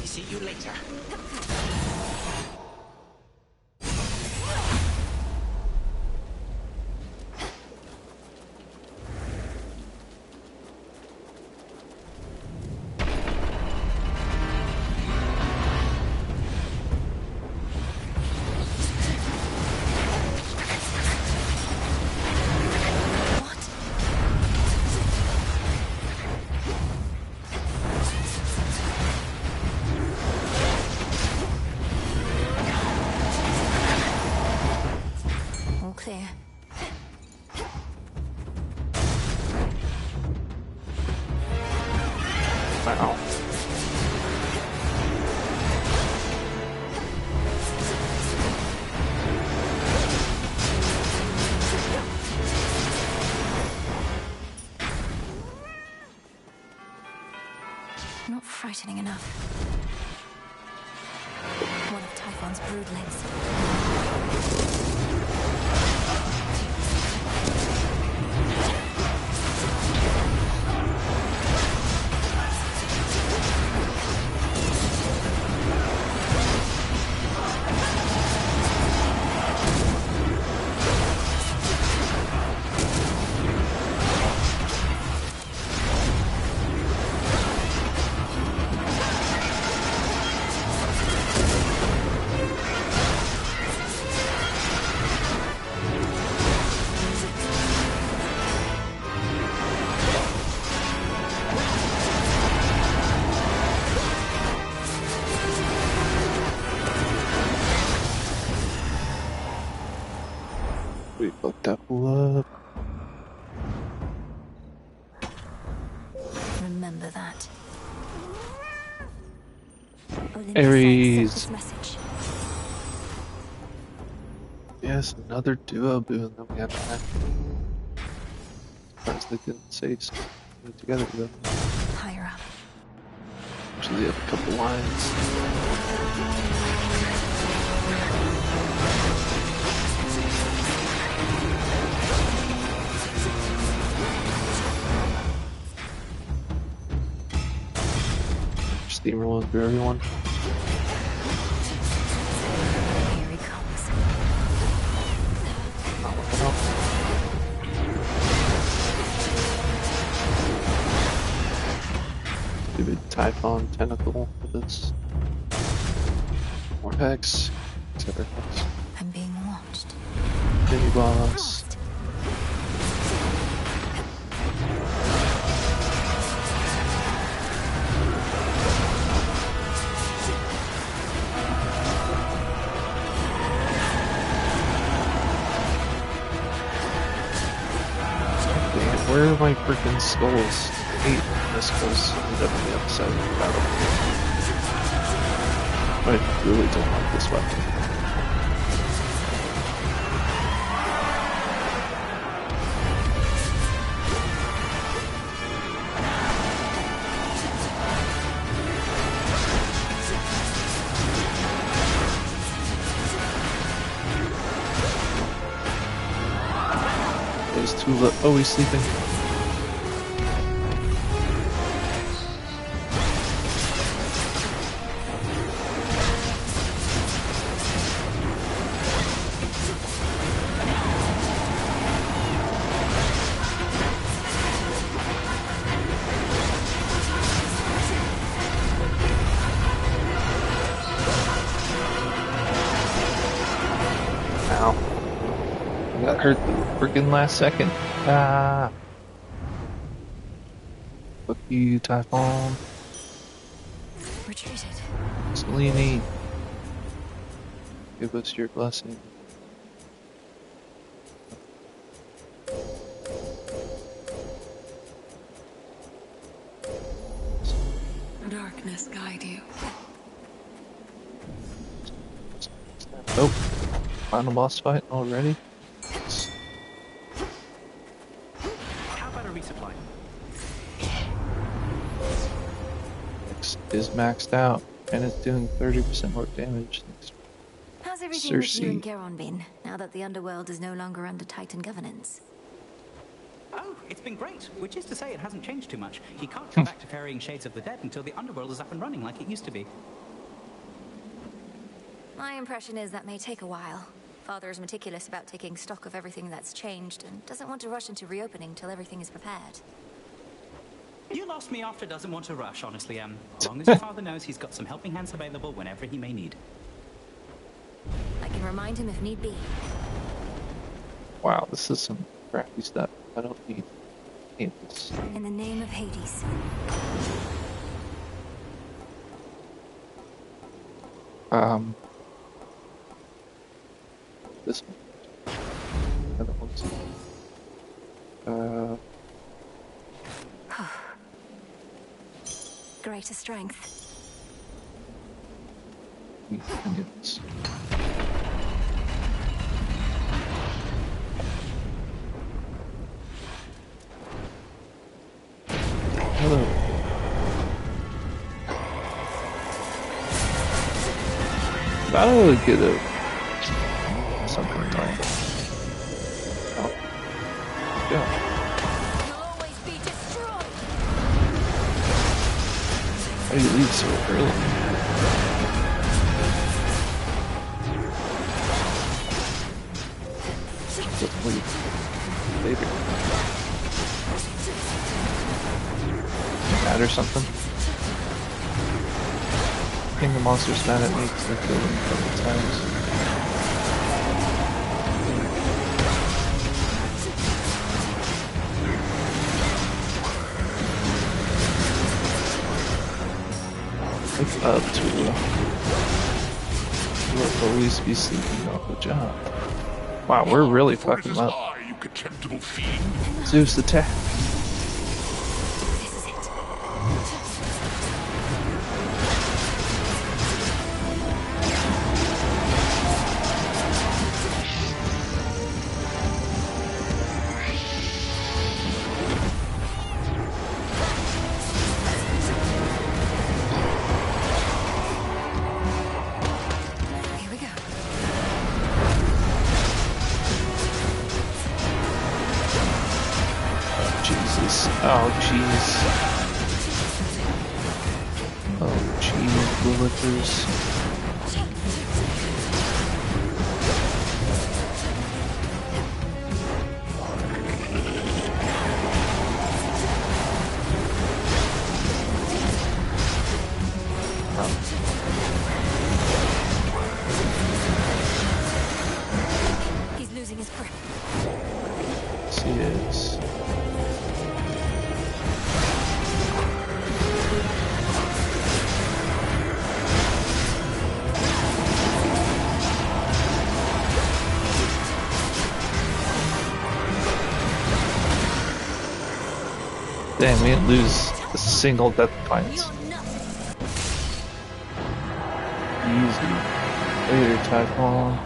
Speaker 11: See you later.
Speaker 2: clear.
Speaker 1: Wow.
Speaker 2: Not frightening enough. One of Typhon's broodlings.
Speaker 1: We fucked that fool up.
Speaker 2: Remember that.
Speaker 1: Ares. Yes, another duo boon that we have back. Surprised they didn't say something together though.
Speaker 2: Higher up.
Speaker 1: Usually have a couple lines. Steamroll through everyone.
Speaker 2: Here he comes.
Speaker 1: Not looking up. Stupid Typhon tentacle for this. More hex. Etc. Hex.
Speaker 2: I'm being watched.
Speaker 1: Mini boss. Where are my freaking skulls? 8 missiles ended up in the other side of the battle. I really don't like this weapon. He's too low. Oh, he's sleeping. Hurt the freaking last second. Ah. Fuck you, Typhon.
Speaker 2: Retreated.
Speaker 1: Selene. Give us your blessing.
Speaker 13: Darkness guide you.
Speaker 1: Oh. Final boss fight already?
Speaker 12: How about a resupply?
Speaker 1: Is maxed out, and it's doing 30% more damage.
Speaker 2: How's everything with you and Geron been, now that the underworld is no longer under Titan governance?
Speaker 12: Oh, it's been great, which is to say it hasn't changed too much. He can't come back to ferrying Shades of the Dead until the underworld is up and running like it used to be.
Speaker 2: My impression is that may take a while. Father is meticulous about taking stock of everything that's changed and doesn't want to rush into reopening till everything is prepared.
Speaker 12: You lost me after doesn't want to rush, honestly, As long as your father knows he's got some helping hands available whenever he may need.
Speaker 2: I can remind him if need be.
Speaker 1: Wow, this is some crappy stuff. I don't need this.
Speaker 2: In the name of Hades.
Speaker 1: This one.
Speaker 2: Greater strength.
Speaker 1: Yes. Hello. That'll get a something like. Oh. Yeah. Why do you leave so early? Just leave later. Mad or something? I think the monster's mad at me because I killed him a couple times. Wake up, Tula. You will always be sleeping off the job. Wow, we're really fucking up. Zeus attack.
Speaker 2: This is it. Here we go.
Speaker 1: Jesus. Oh, jeez. Oh, jeez, bulleters.
Speaker 2: He's losing his grip.
Speaker 1: Yes, he is. Damn, we didn't lose a single death defiance. Easy. Later, Typhon.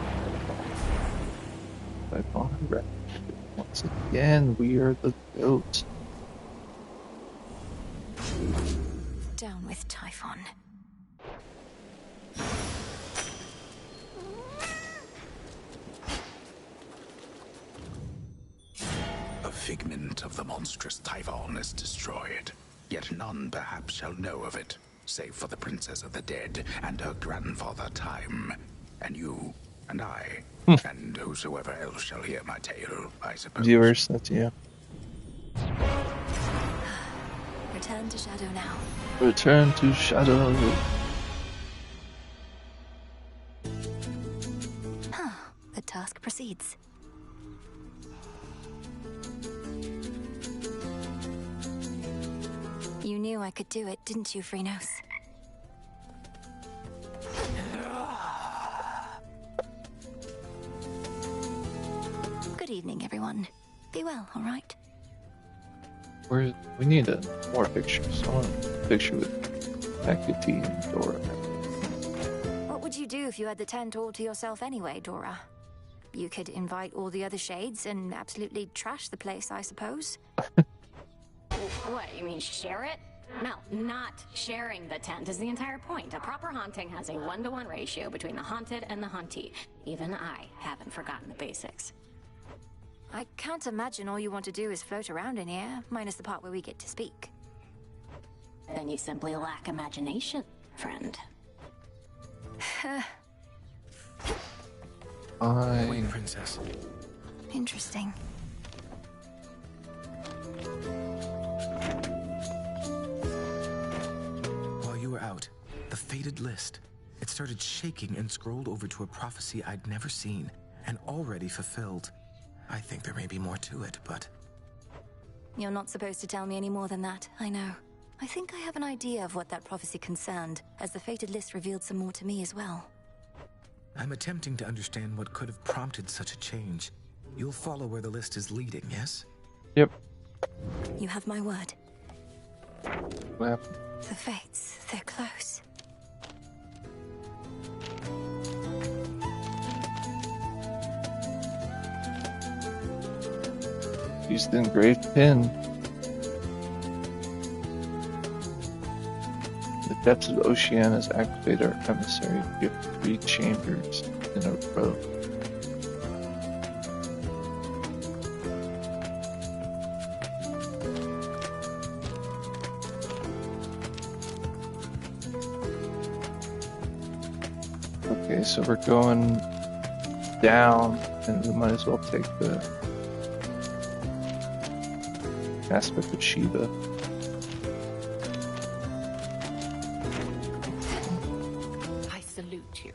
Speaker 1: Typhon, right. Once again, we are the goat.
Speaker 2: Down with Typhon.
Speaker 4: A figment of the monstrous Typhon is destroyed, yet none perhaps shall know of it, save for the Princess of the Dead and her grandfather Time, and you, and I, and whosoever else shall hear my tale, I suppose.
Speaker 1: Viewers, that's you.
Speaker 2: Return to Shadow now.
Speaker 1: Return to Shadow.
Speaker 2: The task proceeds. You knew I could do it, didn't you, Phrynos? Good evening, everyone. Be well, all right?
Speaker 1: We need more pictures. I want a picture with Hecate and Dora.
Speaker 2: What would you do if you had the tent all to yourself anyway, Dora? You could invite all the other shades and absolutely trash the place, I suppose.
Speaker 9: What, you mean share it? Mel, not sharing the tent is the entire point. A proper haunting has a 1-to-1 ratio between the haunted and the hauntee. Even I haven't forgotten the basics.
Speaker 2: I can't imagine all you want to do is float around in here, minus the part where we get to speak.
Speaker 9: Then you simply lack imagination, friend.
Speaker 4: Wait, Princess.
Speaker 2: Interesting.
Speaker 22: While you were out, the fated list. It started shaking and scrolled over to a prophecy I'd never seen and already fulfilled. I think there may be more to it, but...
Speaker 2: You're not supposed to tell me any more than that, I know. I think I have an idea of what that prophecy concerned, as the fated list revealed some more to me as well.
Speaker 22: I'm attempting to understand what could have prompted such a change. You'll follow where the list is leading, yes?
Speaker 1: Yep.
Speaker 2: You have my word.
Speaker 1: What happened?
Speaker 2: The fates, they're close.
Speaker 1: Use the engraved pin. The depths of Oceanus activate our emissary. We have 3 chambers in a row. Okay, so we're going down, and we might as well take the aspect of Shiva.
Speaker 5: I salute you.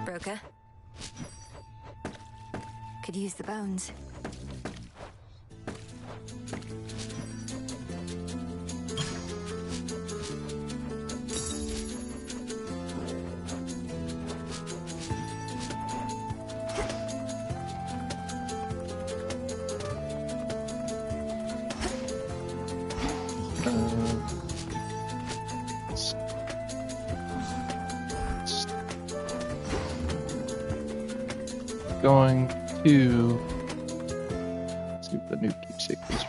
Speaker 2: Broker? Could use the bones.
Speaker 1: Going to see what the new keepsake is.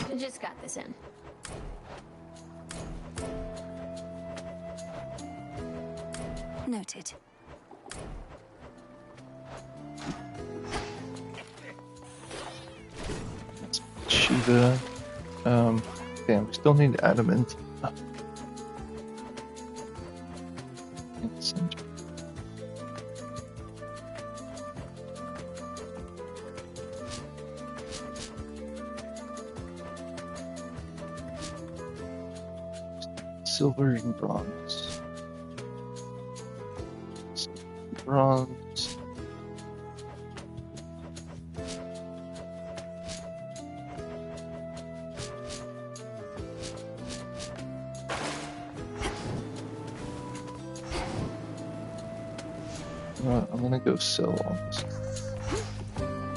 Speaker 9: I just got this in.
Speaker 2: Noted.
Speaker 1: Shiva. Damn, we still need adamant. Silver and bronze. Bronze. I'm gonna go sell all this.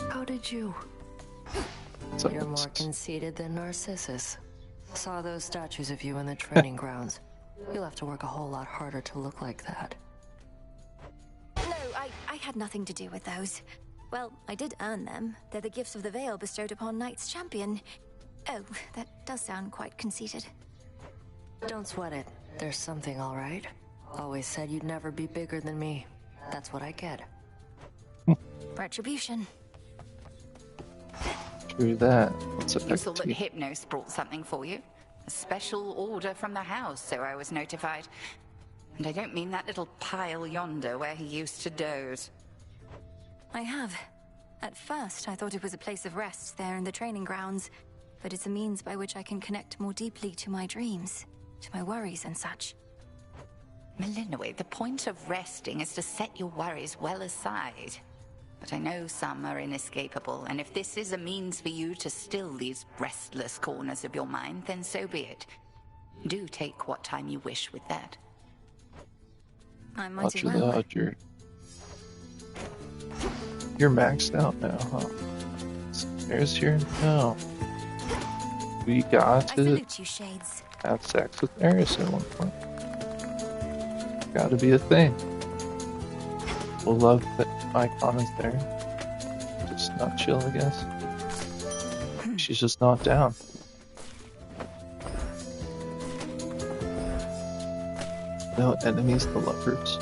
Speaker 6: How did you? You're more conceited than Narcissus. Saw those statues of you in the training grounds. You'll have to work a whole lot harder to look like that.
Speaker 2: No, I had nothing to do with those. Well, I did earn them. They're the gifts of the Veil bestowed upon Knight's Champion. Oh, that does sound quite conceited.
Speaker 6: Don't sweat it. There's something, all right? Always said you'd never be bigger than me. That's what I get.
Speaker 2: Retribution.
Speaker 1: True that. What's
Speaker 5: You saw that Hypnos brought something for you. A special order from the house, so I was notified. And I don't mean that little pile yonder where he used to doze.
Speaker 2: I have. At first, I thought it was a place of rest there in the training grounds, but it's a means by which I can connect more deeply to my dreams, to my worries and such.
Speaker 5: Melinoway, the point of resting is to set your worries well aside. But I know some are inescapable, and if this is a means for you to still these restless corners of your mind, then so be it. Do take what time you wish with that.
Speaker 2: I might as well.
Speaker 1: Roger. You're maxed out now, huh? There's here? No. We got to
Speaker 2: salute you, Shades.
Speaker 1: have sex with Eris at one point. Gotta be a thing. We'll love that Icon is there. Just not chill, I guess. She's just not down. No enemies to lovers.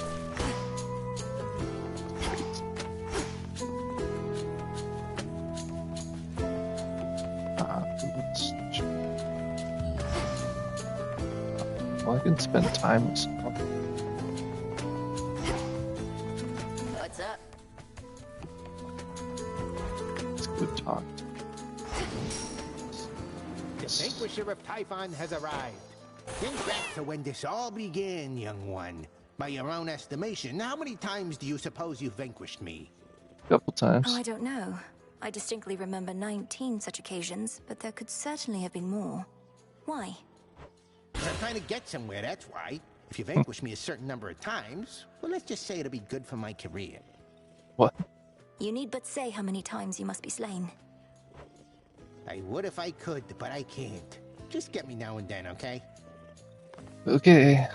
Speaker 1: Well, I can spend time with someone.
Speaker 9: What's up?
Speaker 1: Let's go talk.
Speaker 8: The Vanquisher of Typhon has arrived. Think back to when this all began, young one. By your own estimation, how many times do you suppose you vanquished me?
Speaker 1: Couple times.
Speaker 2: Oh, I don't know. I distinctly remember 19 such occasions, but there could certainly have been more. Why?
Speaker 10: I'm trying to get somewhere, that's why. If you vanquish me a certain number of times, well, let's just say it'll be good for my career.
Speaker 1: What?
Speaker 2: You need but say how many times you must be slain.
Speaker 10: I would if I could, but I can't. Just get me now and then, okay?
Speaker 1: Okay.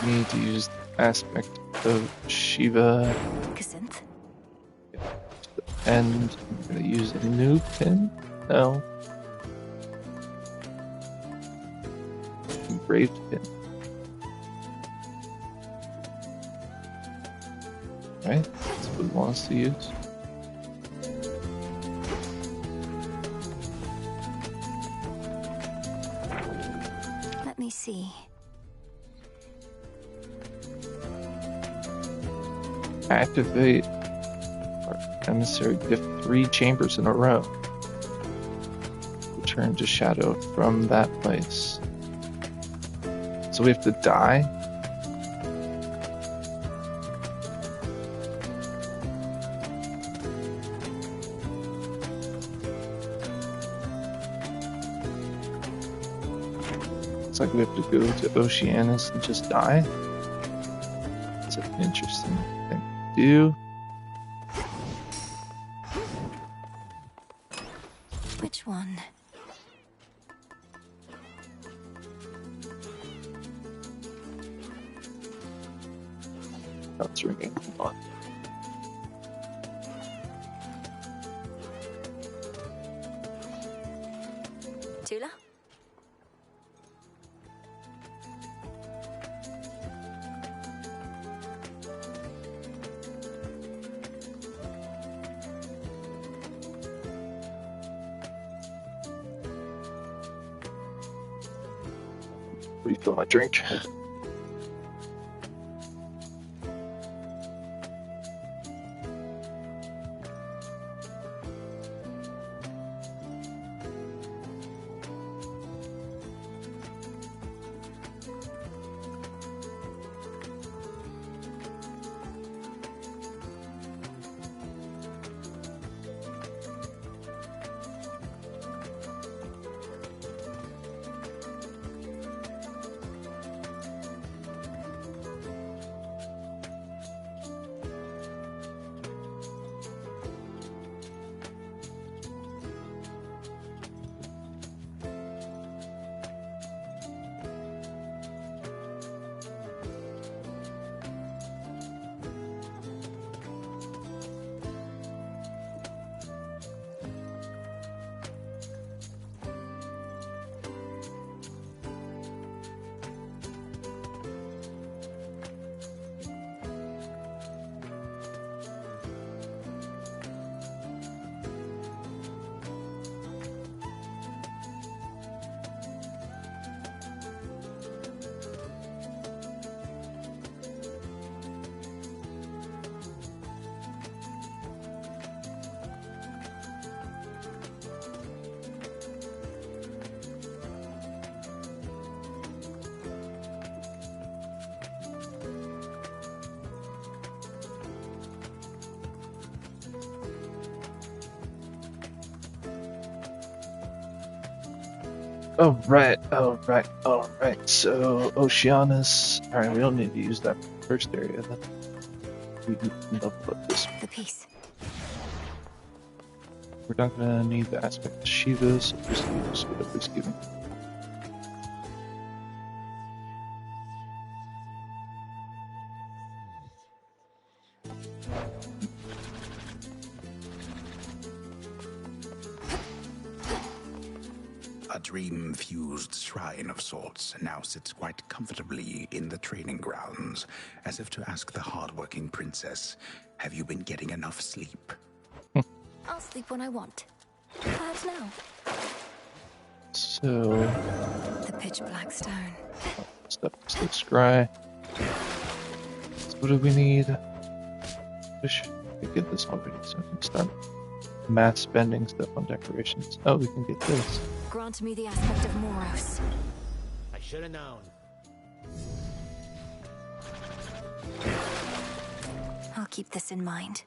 Speaker 1: Need to use the aspect of Shiva.
Speaker 2: Cassynth?
Speaker 1: And I'm gonna use a new pin? No. Engraved pin. Right? That's what it wants to use.
Speaker 2: Let me see.
Speaker 1: Activate our emissary gift 3 chambers in a row. Return to shadow from that place. So we have to die? Looks like we have to go to Oceanus and just die. That's an interesting thing to do.
Speaker 2: Which one?
Speaker 1: Oh, it's ringing. Come on.
Speaker 2: Tula?
Speaker 1: Refill my drink. Oh right. So Oceanus. Alright, we don't need to use that first area then. We can level up this.
Speaker 2: The piece.
Speaker 1: We're not gonna need the aspect of Shiva, so just use whatever's given.
Speaker 4: A dream-fused shrine of sorts now sits quite comfortably in the training grounds, as if to ask the hard-working princess, have you been getting enough sleep?
Speaker 2: I'll sleep when I want. Perhaps now.
Speaker 1: So...
Speaker 2: The pitch black stone.
Speaker 1: Step to scry. So what do we need? We should get this already, so we can start mass spending stuff on decorations. Oh, we can get this.
Speaker 2: Grant me the aspect of Moros.
Speaker 8: I should have known.
Speaker 2: I'll keep this in mind.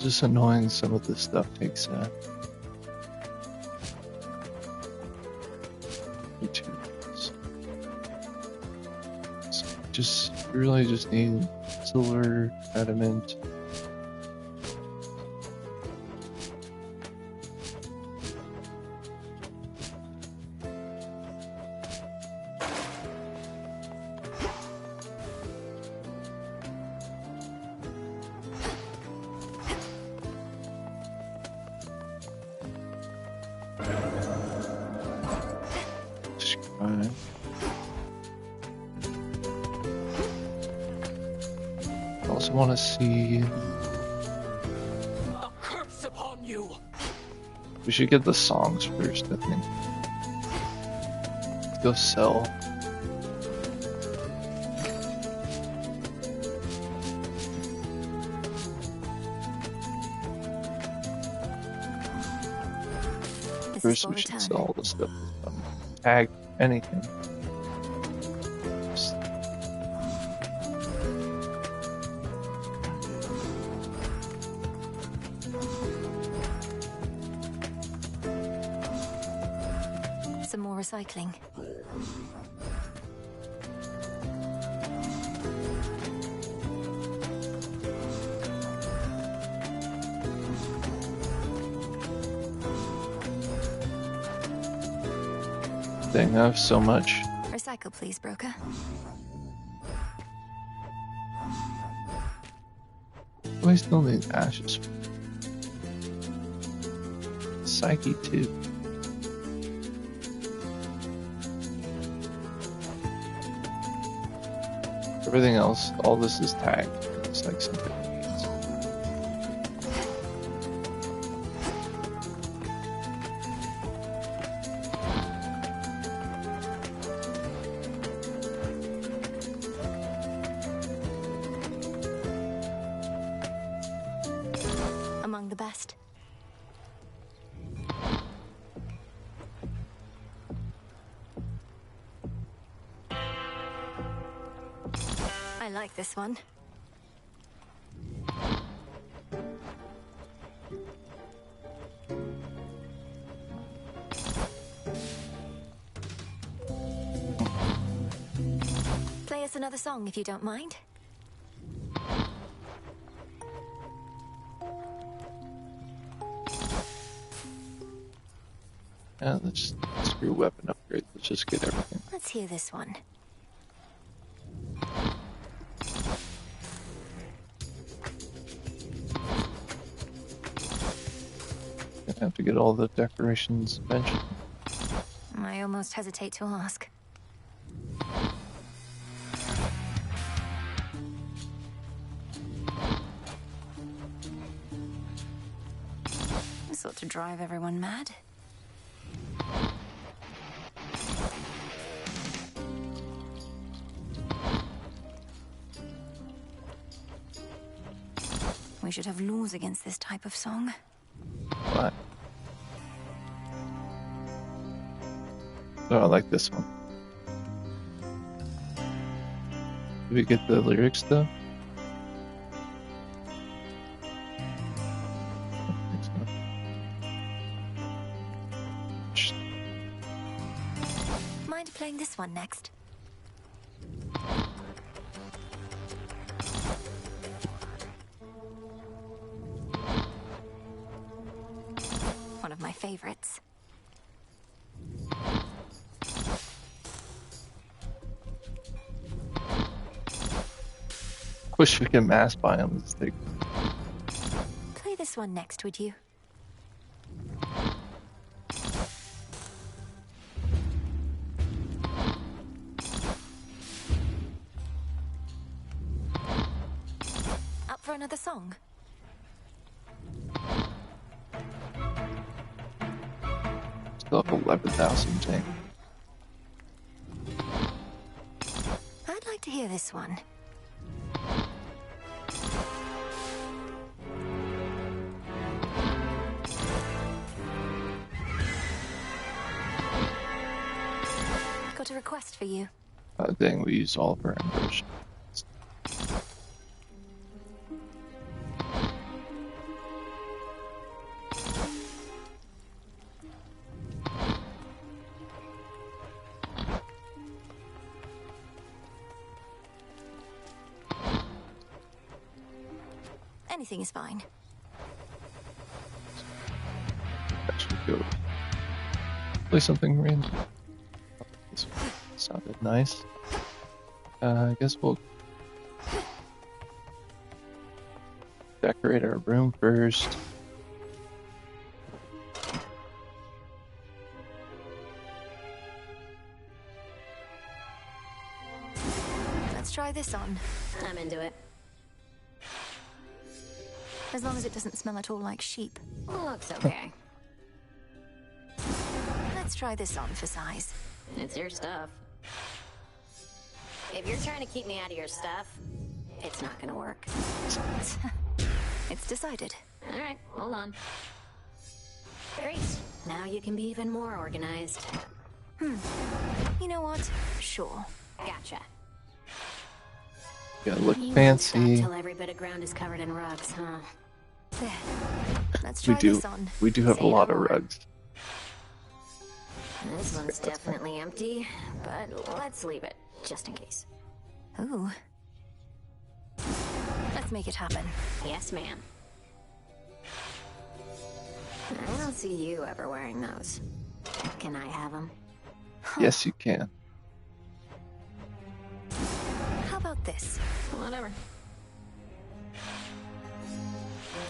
Speaker 1: just annoying some of this stuff takes 2 minutes. So you really just need silver, adamant. I also want to see.
Speaker 14: A curse upon you.
Speaker 1: We should get the songs first, I think. Let's go sell. First, we should sell all the stuff. Tag anything.
Speaker 2: Some more recycling.
Speaker 1: Dang, I have so much.
Speaker 2: Recycle, please, broker.
Speaker 1: Oh, I still need ashes. Psyche, too. Everything else, all this is tagged. It's like something.
Speaker 2: Among the best. I like this one. Play us another song if you don't mind.
Speaker 1: Yeah, let's screw weapon upgrade. Let's just get everything.
Speaker 2: Let's hear this one.
Speaker 1: Gonna have to get all the decorations eventually.
Speaker 2: I almost hesitate to ask. This ought to drive everyone mad. We should have laws against this type of song.
Speaker 1: What? Oh, I like this one. Did we get the lyrics though?
Speaker 2: Mind playing this one next? One of my favorites.
Speaker 1: Wish we could mass buy them.
Speaker 2: Play this one next, would you? Up for another song?
Speaker 1: Still have 11,000 tank.
Speaker 2: I'd like to hear this one. Got a request for you.
Speaker 1: Dang, we used all of our ambush.
Speaker 2: Everything is fine.
Speaker 1: Actually, go play something random. This sounded nice. I guess we'll decorate our room first.
Speaker 2: Let's try this on.
Speaker 9: I'm into it.
Speaker 2: As long as it doesn't smell at all like sheep.
Speaker 9: Looks okay.
Speaker 2: Let's try this on for size.
Speaker 9: It's your stuff. If you're trying to keep me out of your stuff, it's not gonna work.
Speaker 2: It's decided.
Speaker 9: Alright, hold on. Great. Now you can be even more organized.
Speaker 2: You know what? Sure.
Speaker 9: Gotcha.
Speaker 1: Gotta look
Speaker 9: You won't
Speaker 1: fancy.
Speaker 9: stop till every bit of ground is covered in rugs, huh?
Speaker 2: There. Let's
Speaker 1: We
Speaker 2: try
Speaker 1: do.
Speaker 2: this on.
Speaker 1: We do have a
Speaker 9: Say no
Speaker 1: lot of
Speaker 9: more.
Speaker 1: rugs.
Speaker 9: This one's definitely empty, but let's leave it, just in case.
Speaker 2: Ooh. Let's make it happen.
Speaker 9: Yes, ma'am. I don't see you ever wearing those. Can I have them?
Speaker 1: Yes, you can.
Speaker 2: How about this?
Speaker 9: Whatever.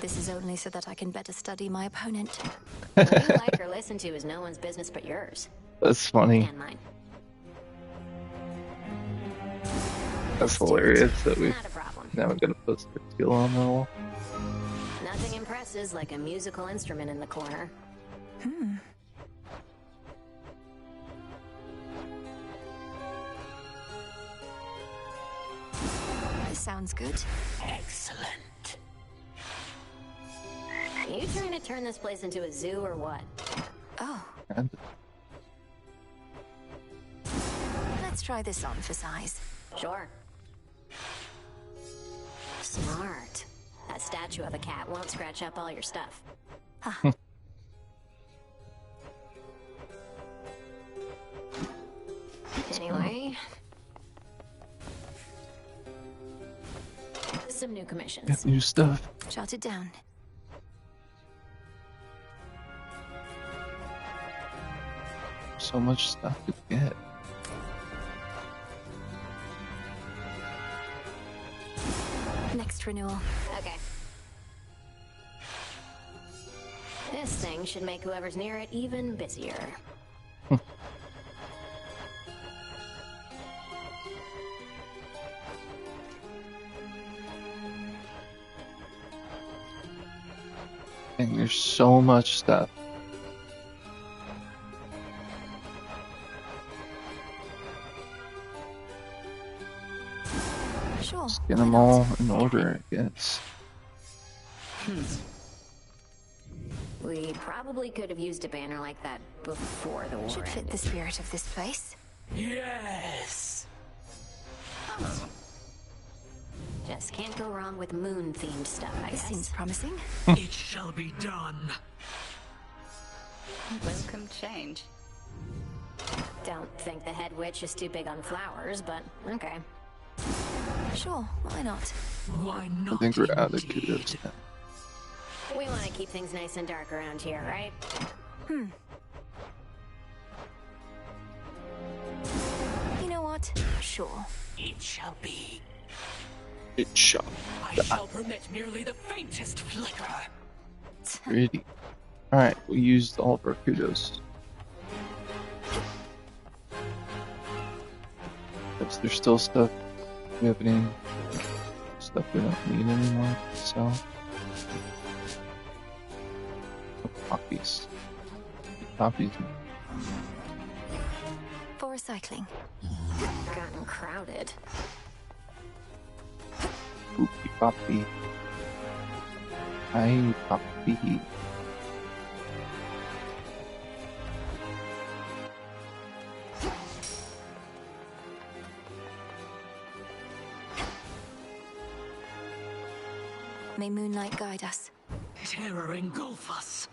Speaker 2: This is only so that I can better study my opponent.
Speaker 9: What you like or listen to is no one's business but yours.
Speaker 1: That's funny.
Speaker 9: And mine.
Speaker 1: That's hilarious that we
Speaker 9: Not a problem.
Speaker 1: now we're gonna post their skill on the wall.
Speaker 9: Nothing impresses like a musical instrument in the corner.
Speaker 2: This sounds good.
Speaker 9: Excellent. You trying to turn this place into a zoo or what?
Speaker 2: Oh.
Speaker 1: And
Speaker 2: Let's try this on for size.
Speaker 9: Sure. Smart. That statue of a cat won't scratch up all your stuff. Anyway. Some new commissions.
Speaker 1: got new stuff.
Speaker 2: Jot it down.
Speaker 1: So much stuff to get.
Speaker 2: Next renewal.
Speaker 9: Okay. This thing should make whoever's near it even busier.
Speaker 1: And there's so much stuff.
Speaker 2: Sure.
Speaker 1: Get them all in order, I guess.
Speaker 9: We probably could have used a banner like that before the war
Speaker 2: Should fit
Speaker 9: ended.
Speaker 2: the spirit of this place.
Speaker 19: Yes!
Speaker 9: Just can't go wrong with moon-themed stuff, I
Speaker 2: This
Speaker 9: guess.
Speaker 2: seems promising.
Speaker 19: It shall be done.
Speaker 5: Welcome change.
Speaker 9: Don't think the head witch is too big on flowers, but okay.
Speaker 2: Sure, why not?
Speaker 19: Why
Speaker 1: I
Speaker 19: not?
Speaker 1: think we're out of kudos now.
Speaker 9: We want to keep things nice and dark around here, right?
Speaker 2: You know what? Sure.
Speaker 19: It shall be.
Speaker 1: It shot.
Speaker 19: I shall permit merely the faintest flicker.
Speaker 1: Pretty. Alright, we used all of our kudos. Is there still stuff? Do we have any stuff we don't need anymore? So. Oh, poppies. Poppies.
Speaker 2: For recycling.
Speaker 9: Gotten crowded.
Speaker 1: Poopy poppy. Hi, poppy.
Speaker 2: May moonlight guide us.
Speaker 19: Terror engulf us.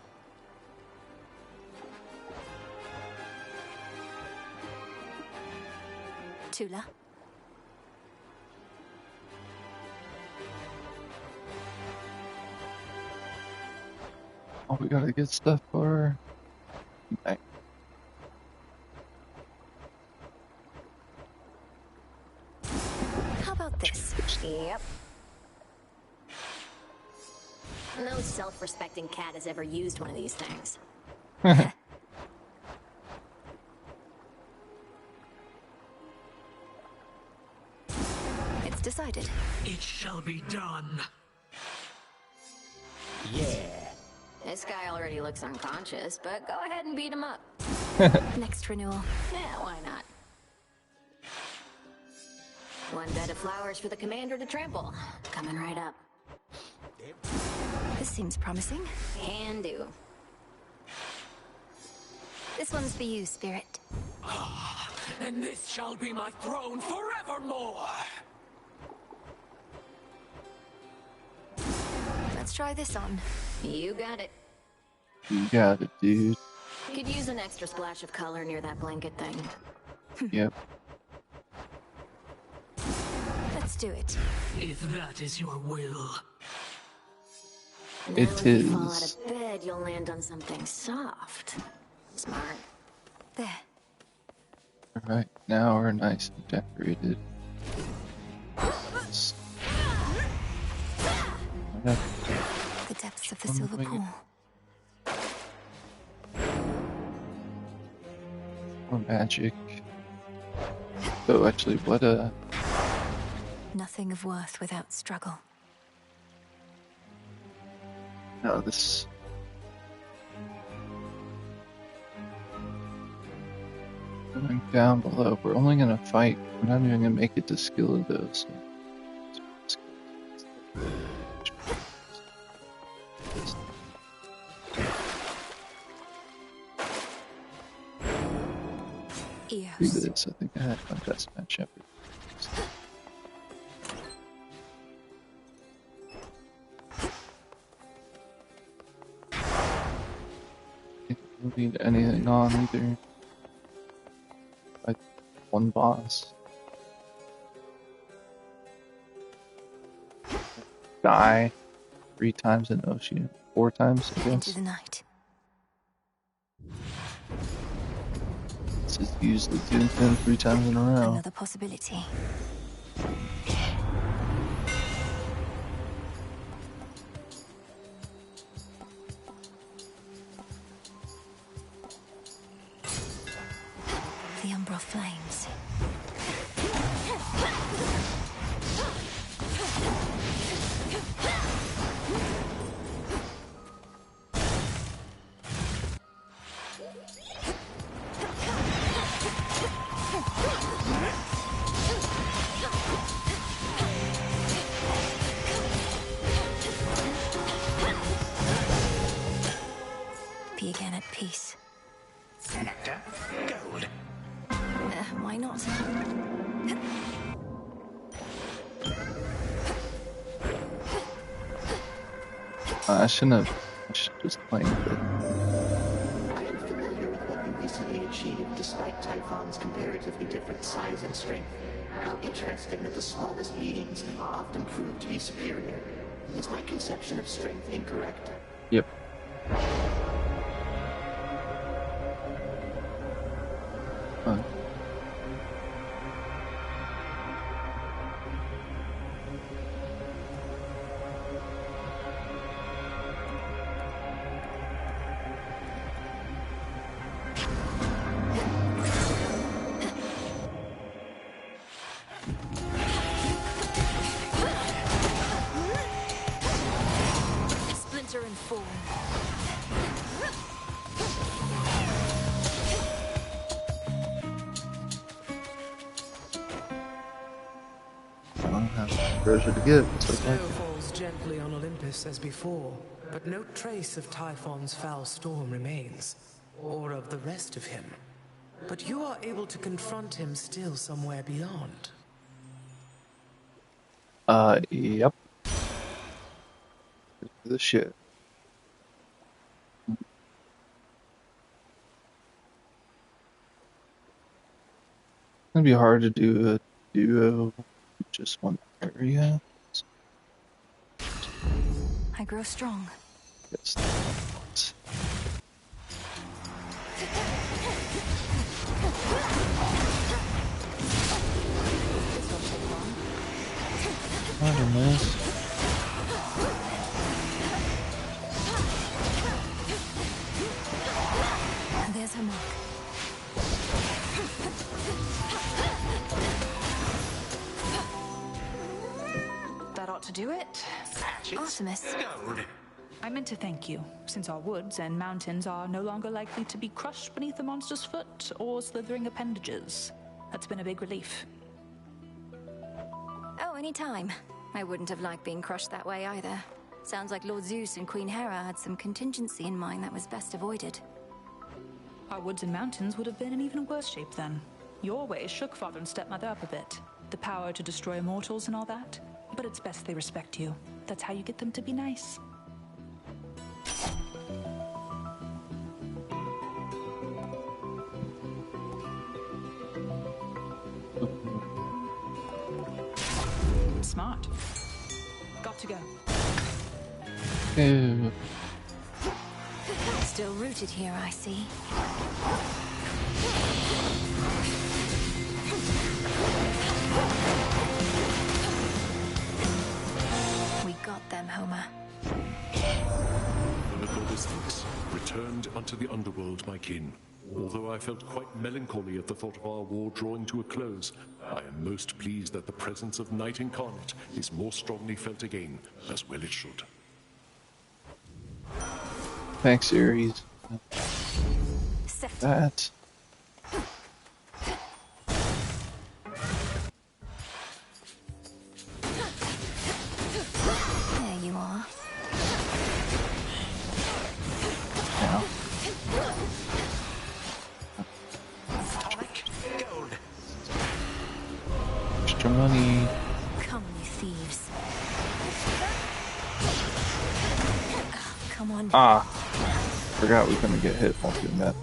Speaker 2: Tula.
Speaker 1: Oh, we gotta get stuff for... Okay.
Speaker 2: How about this?
Speaker 9: Yep. No self-respecting cat has ever used one of these things.
Speaker 2: It's decided.
Speaker 14: It shall be done.
Speaker 10: Yeah.
Speaker 9: This guy already looks unconscious, but go ahead and beat him up.
Speaker 2: Next renewal.
Speaker 9: Yeah, why not? One bed of flowers for the commander to trample. Coming right up.
Speaker 2: This seems promising.
Speaker 9: Can do.
Speaker 2: This one's for you, Spirit.
Speaker 14: And this shall be my throne forevermore.
Speaker 2: Let's try this on.
Speaker 9: You got it.
Speaker 1: You got it, dude.
Speaker 9: Could use an extra splash of color near that blanket thing.
Speaker 1: Yep.
Speaker 2: Let's do it.
Speaker 14: If that is your will.
Speaker 1: It
Speaker 9: Now when you fall
Speaker 1: is.
Speaker 9: out of bed, you'll land on something soft. Smart.
Speaker 2: There.
Speaker 1: Alright, now we're nice and decorated.
Speaker 2: The depths of the silver pool.
Speaker 1: More magic. Oh, actually, what a...
Speaker 2: Nothing of worth without struggle.
Speaker 1: No, this... Going down below. We're only gonna fight. We're not even gonna make it to skill of those. Do this. I think I had my best match ever. I don't need anything on either. Like one boss. Die 3 times in Ocean. 4 times, I guess.
Speaker 2: Into the night.
Speaker 1: This is usually 2 and 10 3 times in a row.
Speaker 2: Another possibility. The Umbra flames. Be again at peace.
Speaker 4: Nectar, gold.
Speaker 2: Why not?
Speaker 1: I shouldn't have. I should just play with it.
Speaker 11: I am familiar with what you recently achieved despite Typhon's comparatively different size and strength. How interesting that the smallest beings often prove to be superior. Is my conception of strength incorrect?
Speaker 1: Yep.
Speaker 2: Splinter and fall.
Speaker 1: I don't have treasure to give. So
Speaker 17: Snow falls gently on Olympus as before, but no trace of Typhon's foul storm remains, or of the rest of him. But you are able to confront him still somewhere beyond.
Speaker 1: Yep. The shit. It's gonna be hard to do a duo with just one area.
Speaker 2: I grow strong.
Speaker 1: Yes. I don't know.
Speaker 2: There's her mark.
Speaker 3: That ought to do it.
Speaker 2: Artemis.
Speaker 3: I meant to thank you, since our woods and mountains are no longer likely to be crushed beneath the monster's foot or slithering appendages. That's been a big relief.
Speaker 2: Oh, anytime. I wouldn't have liked being crushed that way either. Sounds like Lord Zeus and Queen Hera had some contingency in mind that was best avoided.
Speaker 3: Our woods and mountains would have been in even worse shape then. Your ways shook father and stepmother up a bit. The power to destroy immortals and all that. But it's best they respect you. That's how you get them to be nice. Smart. Got to go.
Speaker 1: Ew.
Speaker 2: Still rooted here, I see. We got them, Homer.
Speaker 16: When the goddess Nyx returned unto the underworld, my kin, although I felt quite melancholy at the thought of our war drawing to a close, I am most pleased that the presence of Night Incarnate is more strongly felt again, as well it should.
Speaker 1: Thanks, Ares. That.
Speaker 2: There you are.
Speaker 1: Now. Extra money.
Speaker 2: Come, you thieves. Oh, come on.
Speaker 1: Ah. Forgot we couldn't get hit while doing that.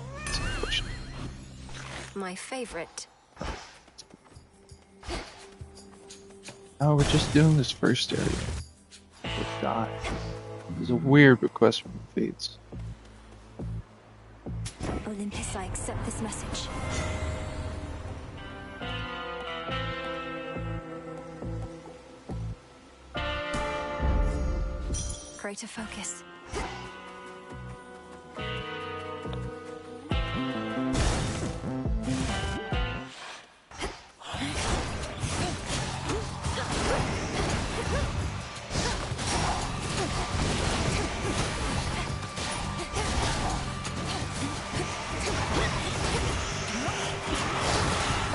Speaker 2: My favorite.
Speaker 1: Oh, we're just doing this first area. We'll die. This is a weird request from the Fates.
Speaker 2: Olympus, I accept this message. Greater focus.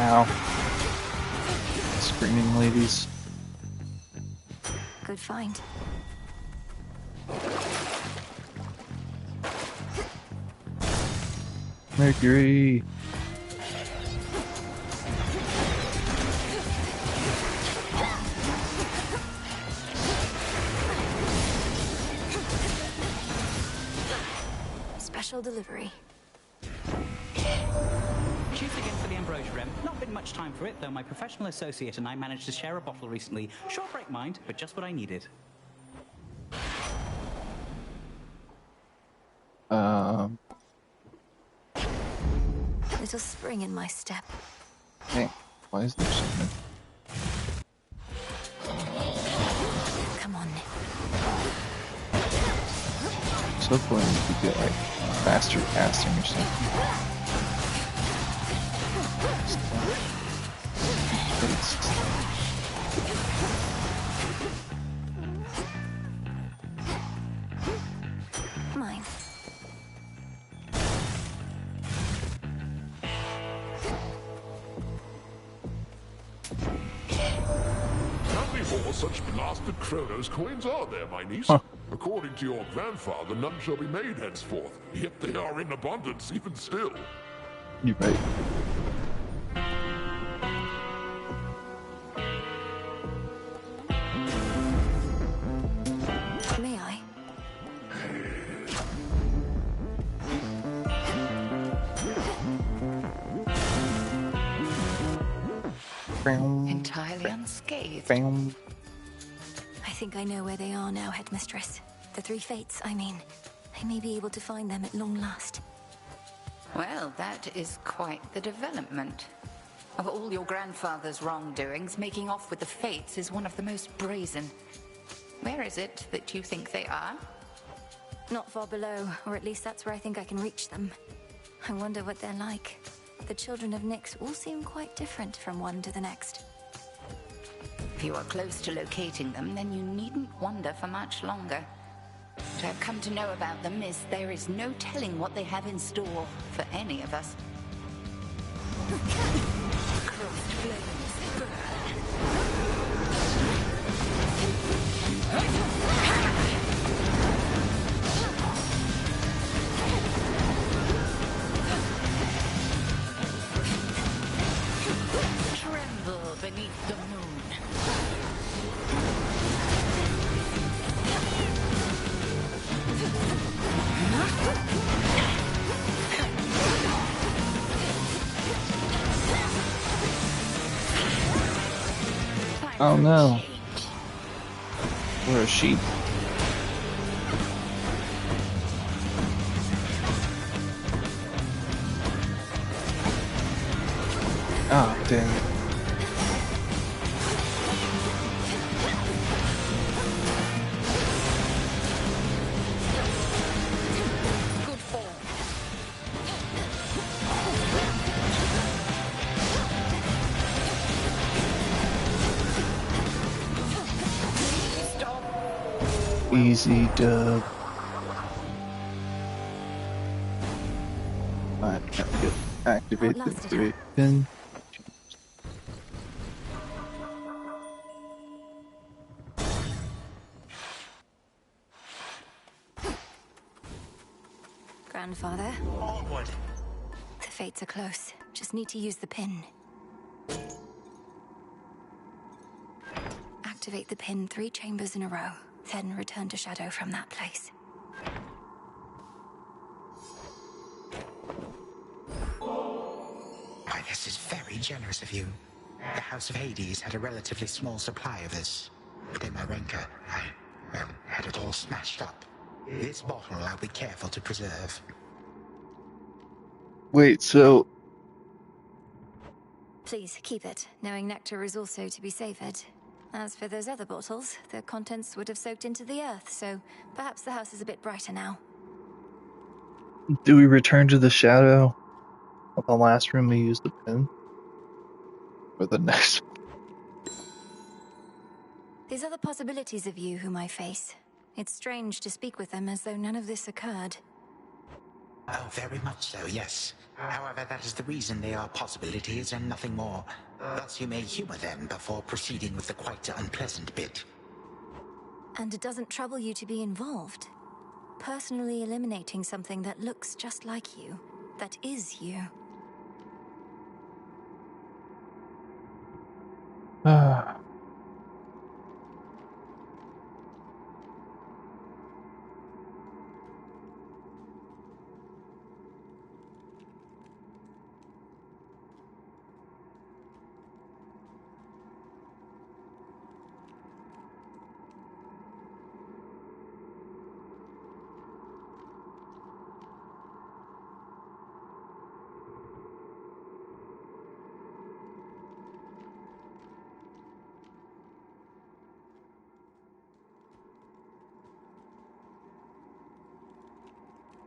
Speaker 1: Ow. Screaming ladies.
Speaker 2: Good find.
Speaker 1: Mercury.
Speaker 2: Special delivery.
Speaker 12: Cheers again for the ambrosia, Rem. Not been much time for it, though my professional associate and I managed to share a bottle recently. Short break, mind, but just what I needed.
Speaker 2: Little spring in my step.
Speaker 1: Hey, why is there something?
Speaker 2: Come on.
Speaker 1: So cool if you could get like faster casting or something.
Speaker 2: Mine.
Speaker 15: How many more such blasted Kronos coins are there, my niece? According to your grandfather, none shall be made henceforth, yet they are in abundance even still.
Speaker 1: You're right.
Speaker 2: May I?
Speaker 5: Entirely unscathed.
Speaker 2: I think I know where they are now, Headmistress. The three fates, I mean. I may be able to find them at long last.
Speaker 5: Well, that is quite the development. Of all your grandfather's wrongdoings, making off with the Fates is one of the most brazen. Where is it that you think they are?
Speaker 2: Not far below, or at least that's where I think I can reach them. I wonder what they're like. The children of Nyx all seem quite different from one to the next.
Speaker 5: If you are close to locating them, then you needn't wonder for much longer. What I've come to know about them is there is no telling what they have in store for any of us. Crossed flames burn. Tremble beneath the moon.
Speaker 1: Oh no. We're a sheep. Ah, dang.
Speaker 5: Good form.
Speaker 1: Easy dub. Alright, now we get activate the activate pin.
Speaker 2: Grandfather?
Speaker 10: Onward.
Speaker 2: The Fates are close. Just need to use the pin. Activate the pin 3 chambers in a row, then return to Shadow from that place.
Speaker 10: Why, this is very generous of you. The House of Hades had a relatively small supply of this. But in my rancor, I had it all smashed up. This bottle I'll be careful to preserve.
Speaker 1: Wait, so...
Speaker 2: Please, keep it, knowing nectar is also to be savored. As for those other bottles, the contents would have soaked into the earth, so perhaps the house is a bit brighter now.
Speaker 1: Do we return to the shadow of the last room we used the pin? Or the next?
Speaker 2: There's other possibilities of you whom I face. It's strange to speak with them as though none of this occurred.
Speaker 10: Oh, very much so, yes. However, that is the reason they are possibilities and nothing more. Thus you may humor them before proceeding with the quite unpleasant bit.
Speaker 2: And it doesn't trouble you to be involved. Personally eliminating something that looks just like you, that is you.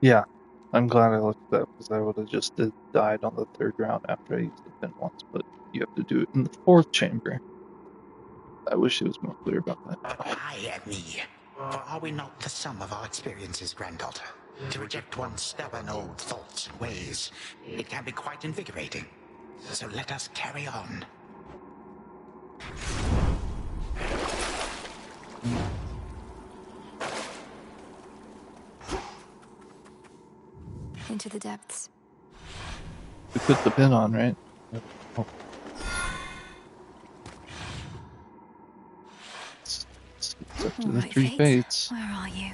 Speaker 1: Yeah, I'm glad I looked at that because I would have just died on the 3rd round after I used the pin once, but you have to do it in the 4th chamber. I wish it was more clear about that.
Speaker 10: I am me. For are we not the sum of our experiences, granddaughter? To reject one's stubborn old thoughts and ways, it can be quite invigorating. So let us carry on.
Speaker 2: Into the depths.
Speaker 1: We put the pin on, right? Oh. It's up to the 3 fates.
Speaker 2: Where are you?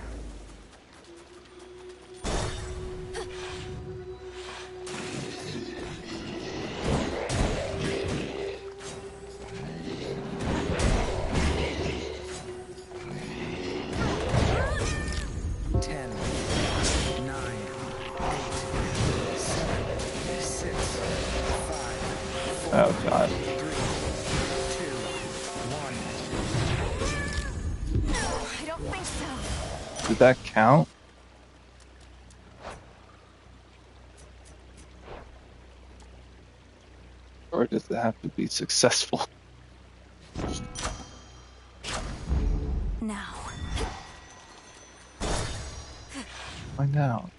Speaker 1: Oh god.
Speaker 10: 3, 2, 1.
Speaker 2: I don't think so.
Speaker 1: Did that count? Or does it have to be successful?
Speaker 2: Now.
Speaker 1: Why now?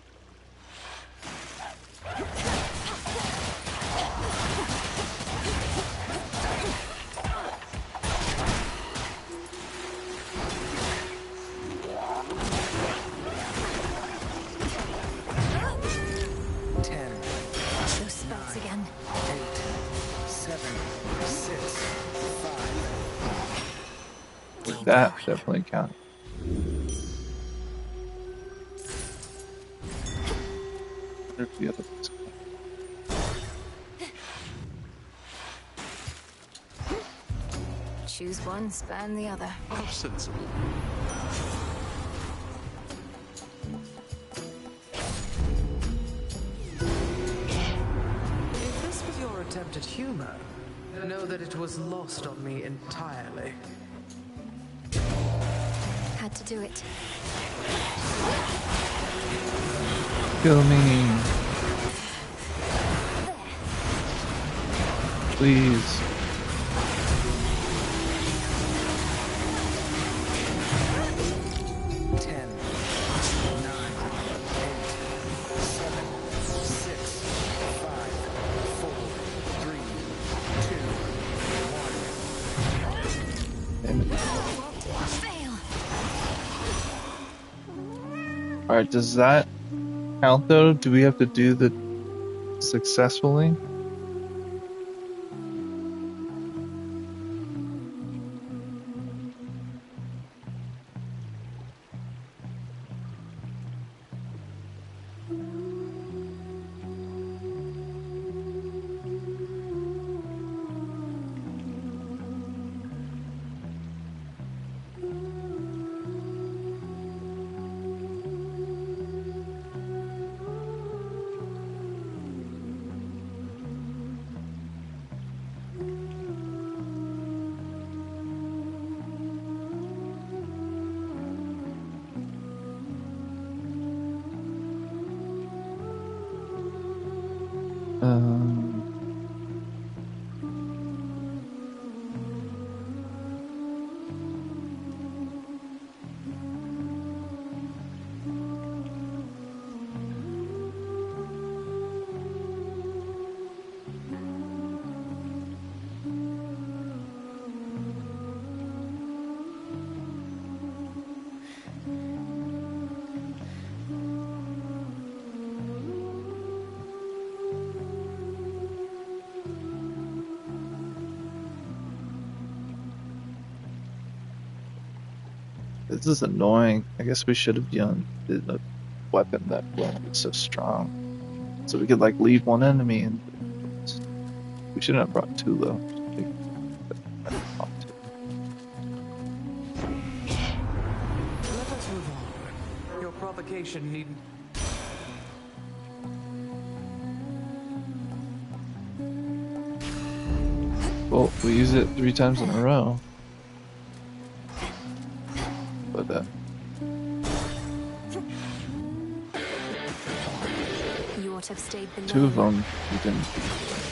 Speaker 2: Those spells again.
Speaker 10: 8, 7, 6, 5.
Speaker 1: That definitely counted. Where's the other ones?
Speaker 2: Choose one, spurn the other.
Speaker 16: How sensible.
Speaker 17: If this was your attempt at humor, know that it was lost on me entirely.
Speaker 2: Had to do it.
Speaker 1: Kill me. Please. Alright, does that count though? Do we have to do the successfully? This is annoying. I guess we should have done a weapon that won't be so strong. So we could like leave one enemy and we shouldn't have brought two though.
Speaker 17: Let us move on. Your provocation needn't.
Speaker 1: Well, we use it 3 times in a row. But
Speaker 2: You ought to have stayed below.
Speaker 1: 2 of them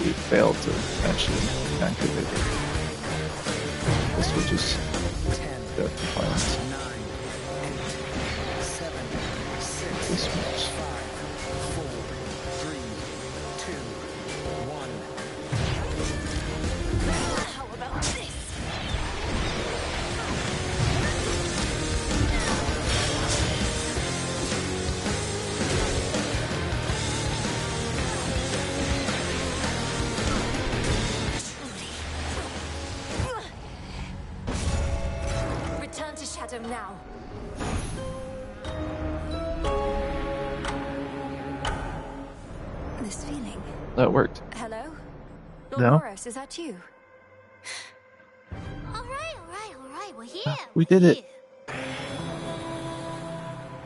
Speaker 1: we failed to actually activate it. This was just death defiance. This much.
Speaker 10: 4, 3, 2, 1.
Speaker 2: How about this? Return to Shadow now. This feeling.
Speaker 1: That worked.
Speaker 2: Hello?
Speaker 1: No?
Speaker 2: Loros, is that you?
Speaker 7: All right, we're here.
Speaker 1: We did it.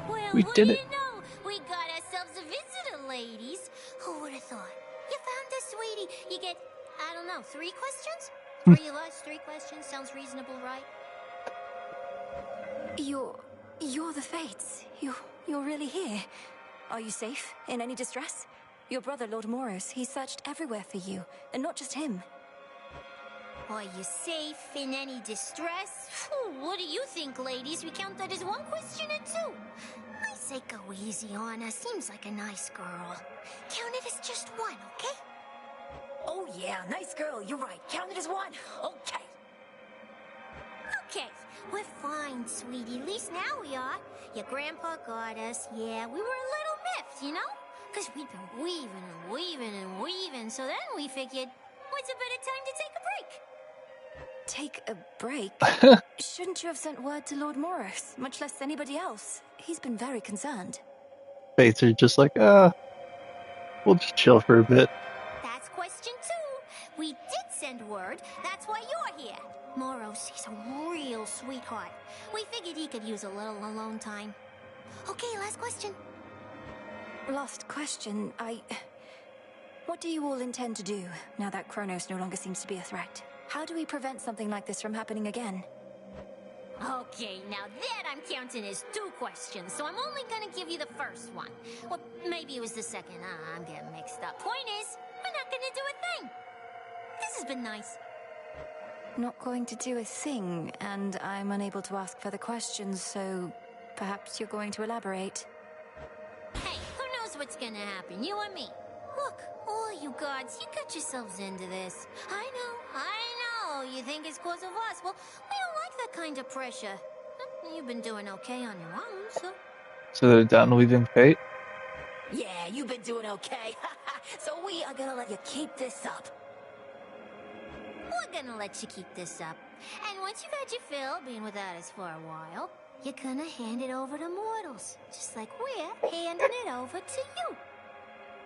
Speaker 7: Well,
Speaker 1: We
Speaker 7: what
Speaker 1: did
Speaker 7: do
Speaker 1: it.
Speaker 7: you know? We got ourselves a visitor, ladies. Who would have thought? You found us, sweetie. You get, I don't know, 3 questions? 3 of us, 3 questions. Sounds reasonable, right?
Speaker 2: You're the Fates. You're really here. Are you safe? In any distress? Your brother, Lord Moros, he searched everywhere for you, and not just him.
Speaker 7: Are you safe in any distress? Phew, what do you think, ladies? We count that as 1 question or 2? I say go easy on her. Seems like a nice girl. Count it as just 1, okay?
Speaker 2: Oh yeah, nice girl. You're right. Count it as 1. Okay.
Speaker 7: Okay, we're fine, sweetie. At least now we are. Your grandpa got us. Yeah, we were a little miffed, you know? Because we'd been weaving and weaving and weaving. So then we figured, what's a better time to take a break?
Speaker 2: Take a break? Shouldn't you have sent word to Lord Moros, much less anybody else? He's been very concerned.
Speaker 1: Fates are just like, we'll just chill for a bit.
Speaker 7: That's question 2. We did send word. That's why you're here. Moros, he's a real sweetheart. We figured he could use a little alone time. Okay, last question.
Speaker 2: Last question. What do you all intend to do, now that Kronos no longer seems to be a threat? How do we prevent something like this from happening again?
Speaker 7: Okay, now that I'm counting as 2 questions, so I'm only gonna give you the first one. Or maybe it was the second. I'm getting mixed up. Point is, we're not gonna do a thing. This has been nice.
Speaker 2: Not going to do a thing, and I'm unable to ask further questions, so perhaps you're going to elaborate.
Speaker 7: Hey, who knows what's gonna happen, you or me? Look, all you gods, you got yourselves into this. I know. You think it's cause of us. Well, we don't like that kind of pressure. You've been doing okay on your own, so...
Speaker 1: So they're done weaving fate?
Speaker 2: Yeah, you've been doing okay. So we are gonna let you keep this up.
Speaker 7: We're gonna let you keep this up. And once you've had your fill, being without us for a while, you're gonna hand it over to mortals. Just like we're handing it over to you.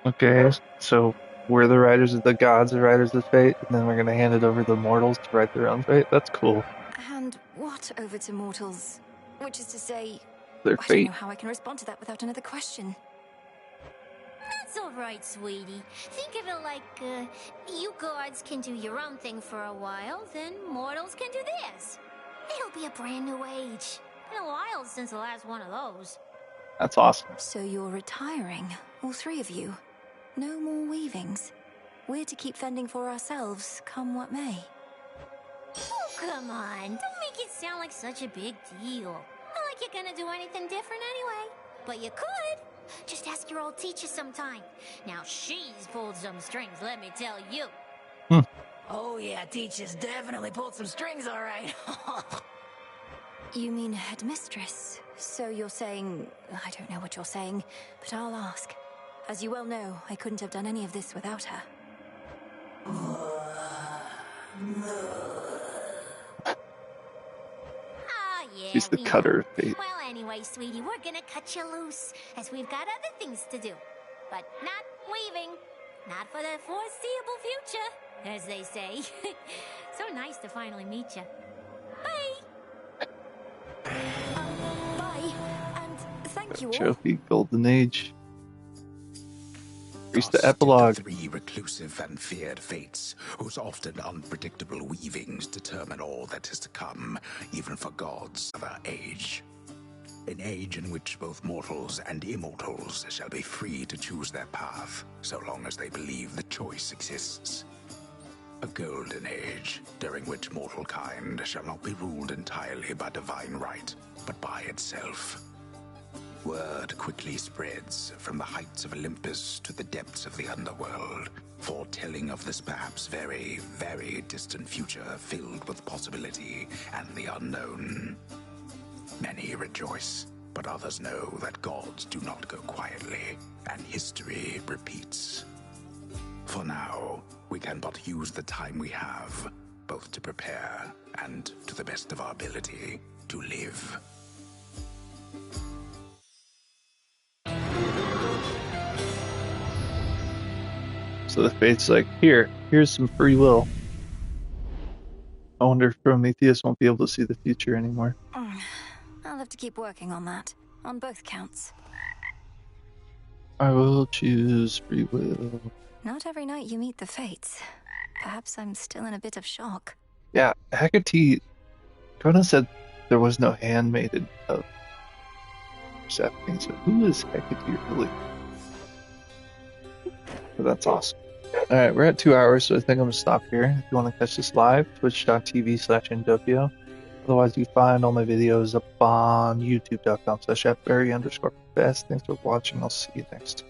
Speaker 1: Okay, so we're the riders of the gods, the riders of fate, and then we're gonna hand it over to the mortals to write their own fate? That's cool.
Speaker 2: And what over to mortals? Which is to say,
Speaker 1: Their
Speaker 2: I
Speaker 1: fate.
Speaker 2: don't know how I can respond to that without another question.
Speaker 7: That's alright, sweetie. Think of it like, you gods can do your own thing for a while, then mortals can do theirs. It'll be a brand new age. Been a while since the last one of those.
Speaker 1: That's awesome.
Speaker 2: So you're retiring, all 3 of you. No more weavings. We're to keep fending for ourselves, come what may.
Speaker 7: Oh, come on. Don't make it sound like such a big deal. Not like you're gonna do anything different anyway. But you could. Just ask your old teacher sometime. Now, she's pulled some strings, let me tell you.
Speaker 2: Oh yeah, teacher's definitely pulled some strings, all right. You mean headmistress? So you're saying... I don't know what you're saying, but I'll ask. As you well know, I couldn't have done any of this without her.
Speaker 7: Yeah,
Speaker 1: She's the
Speaker 7: we know.
Speaker 1: cutter of fate.
Speaker 7: Well, anyway, sweetie, we're gonna cut you loose, as we've got other things to do. But not weaving. Not for the foreseeable future, as they say. So nice to finally meet you. Bye!
Speaker 2: Bye, and thank you all.
Speaker 1: Trophy Golden Age. Reach the
Speaker 4: Thus
Speaker 1: epilogue.
Speaker 4: did the 3 reclusive and feared fates, whose often unpredictable weavings determine all that is to come, even for gods of our age. An age in which both mortals and immortals shall be free to choose their path, so long as they believe the choice exists. A golden age, during which mortal kind shall not be ruled entirely by divine right, but by itself. Word quickly spreads from the heights of Olympus to the depths of the underworld, foretelling of this perhaps very, very distant future filled with possibility and the unknown. Many rejoice, but others know that gods do not go quietly, and history repeats. For now, we can but use the time we have, both to prepare and, to the best of our ability, to live.
Speaker 1: So the fate's like, here's some free will. I wonder if Prometheus won't be able to see the future anymore.
Speaker 2: I'll have to keep working on that, on both counts.
Speaker 1: I will choose free will.
Speaker 2: Not every night you meet the fates. Perhaps I'm still in a bit of shock.
Speaker 1: Yeah, Hecate, Conan said there was no handmaiden of Persephone, so who is Hecate really? But that's awesome. Alright, we're at 2 hours, so I think I'm going to stop here. If you want to catch this live, twitch.tv/Indokyo. Otherwise, you find all my videos up on youtube.com/fberry_best. Thanks for watching. I'll see you next time.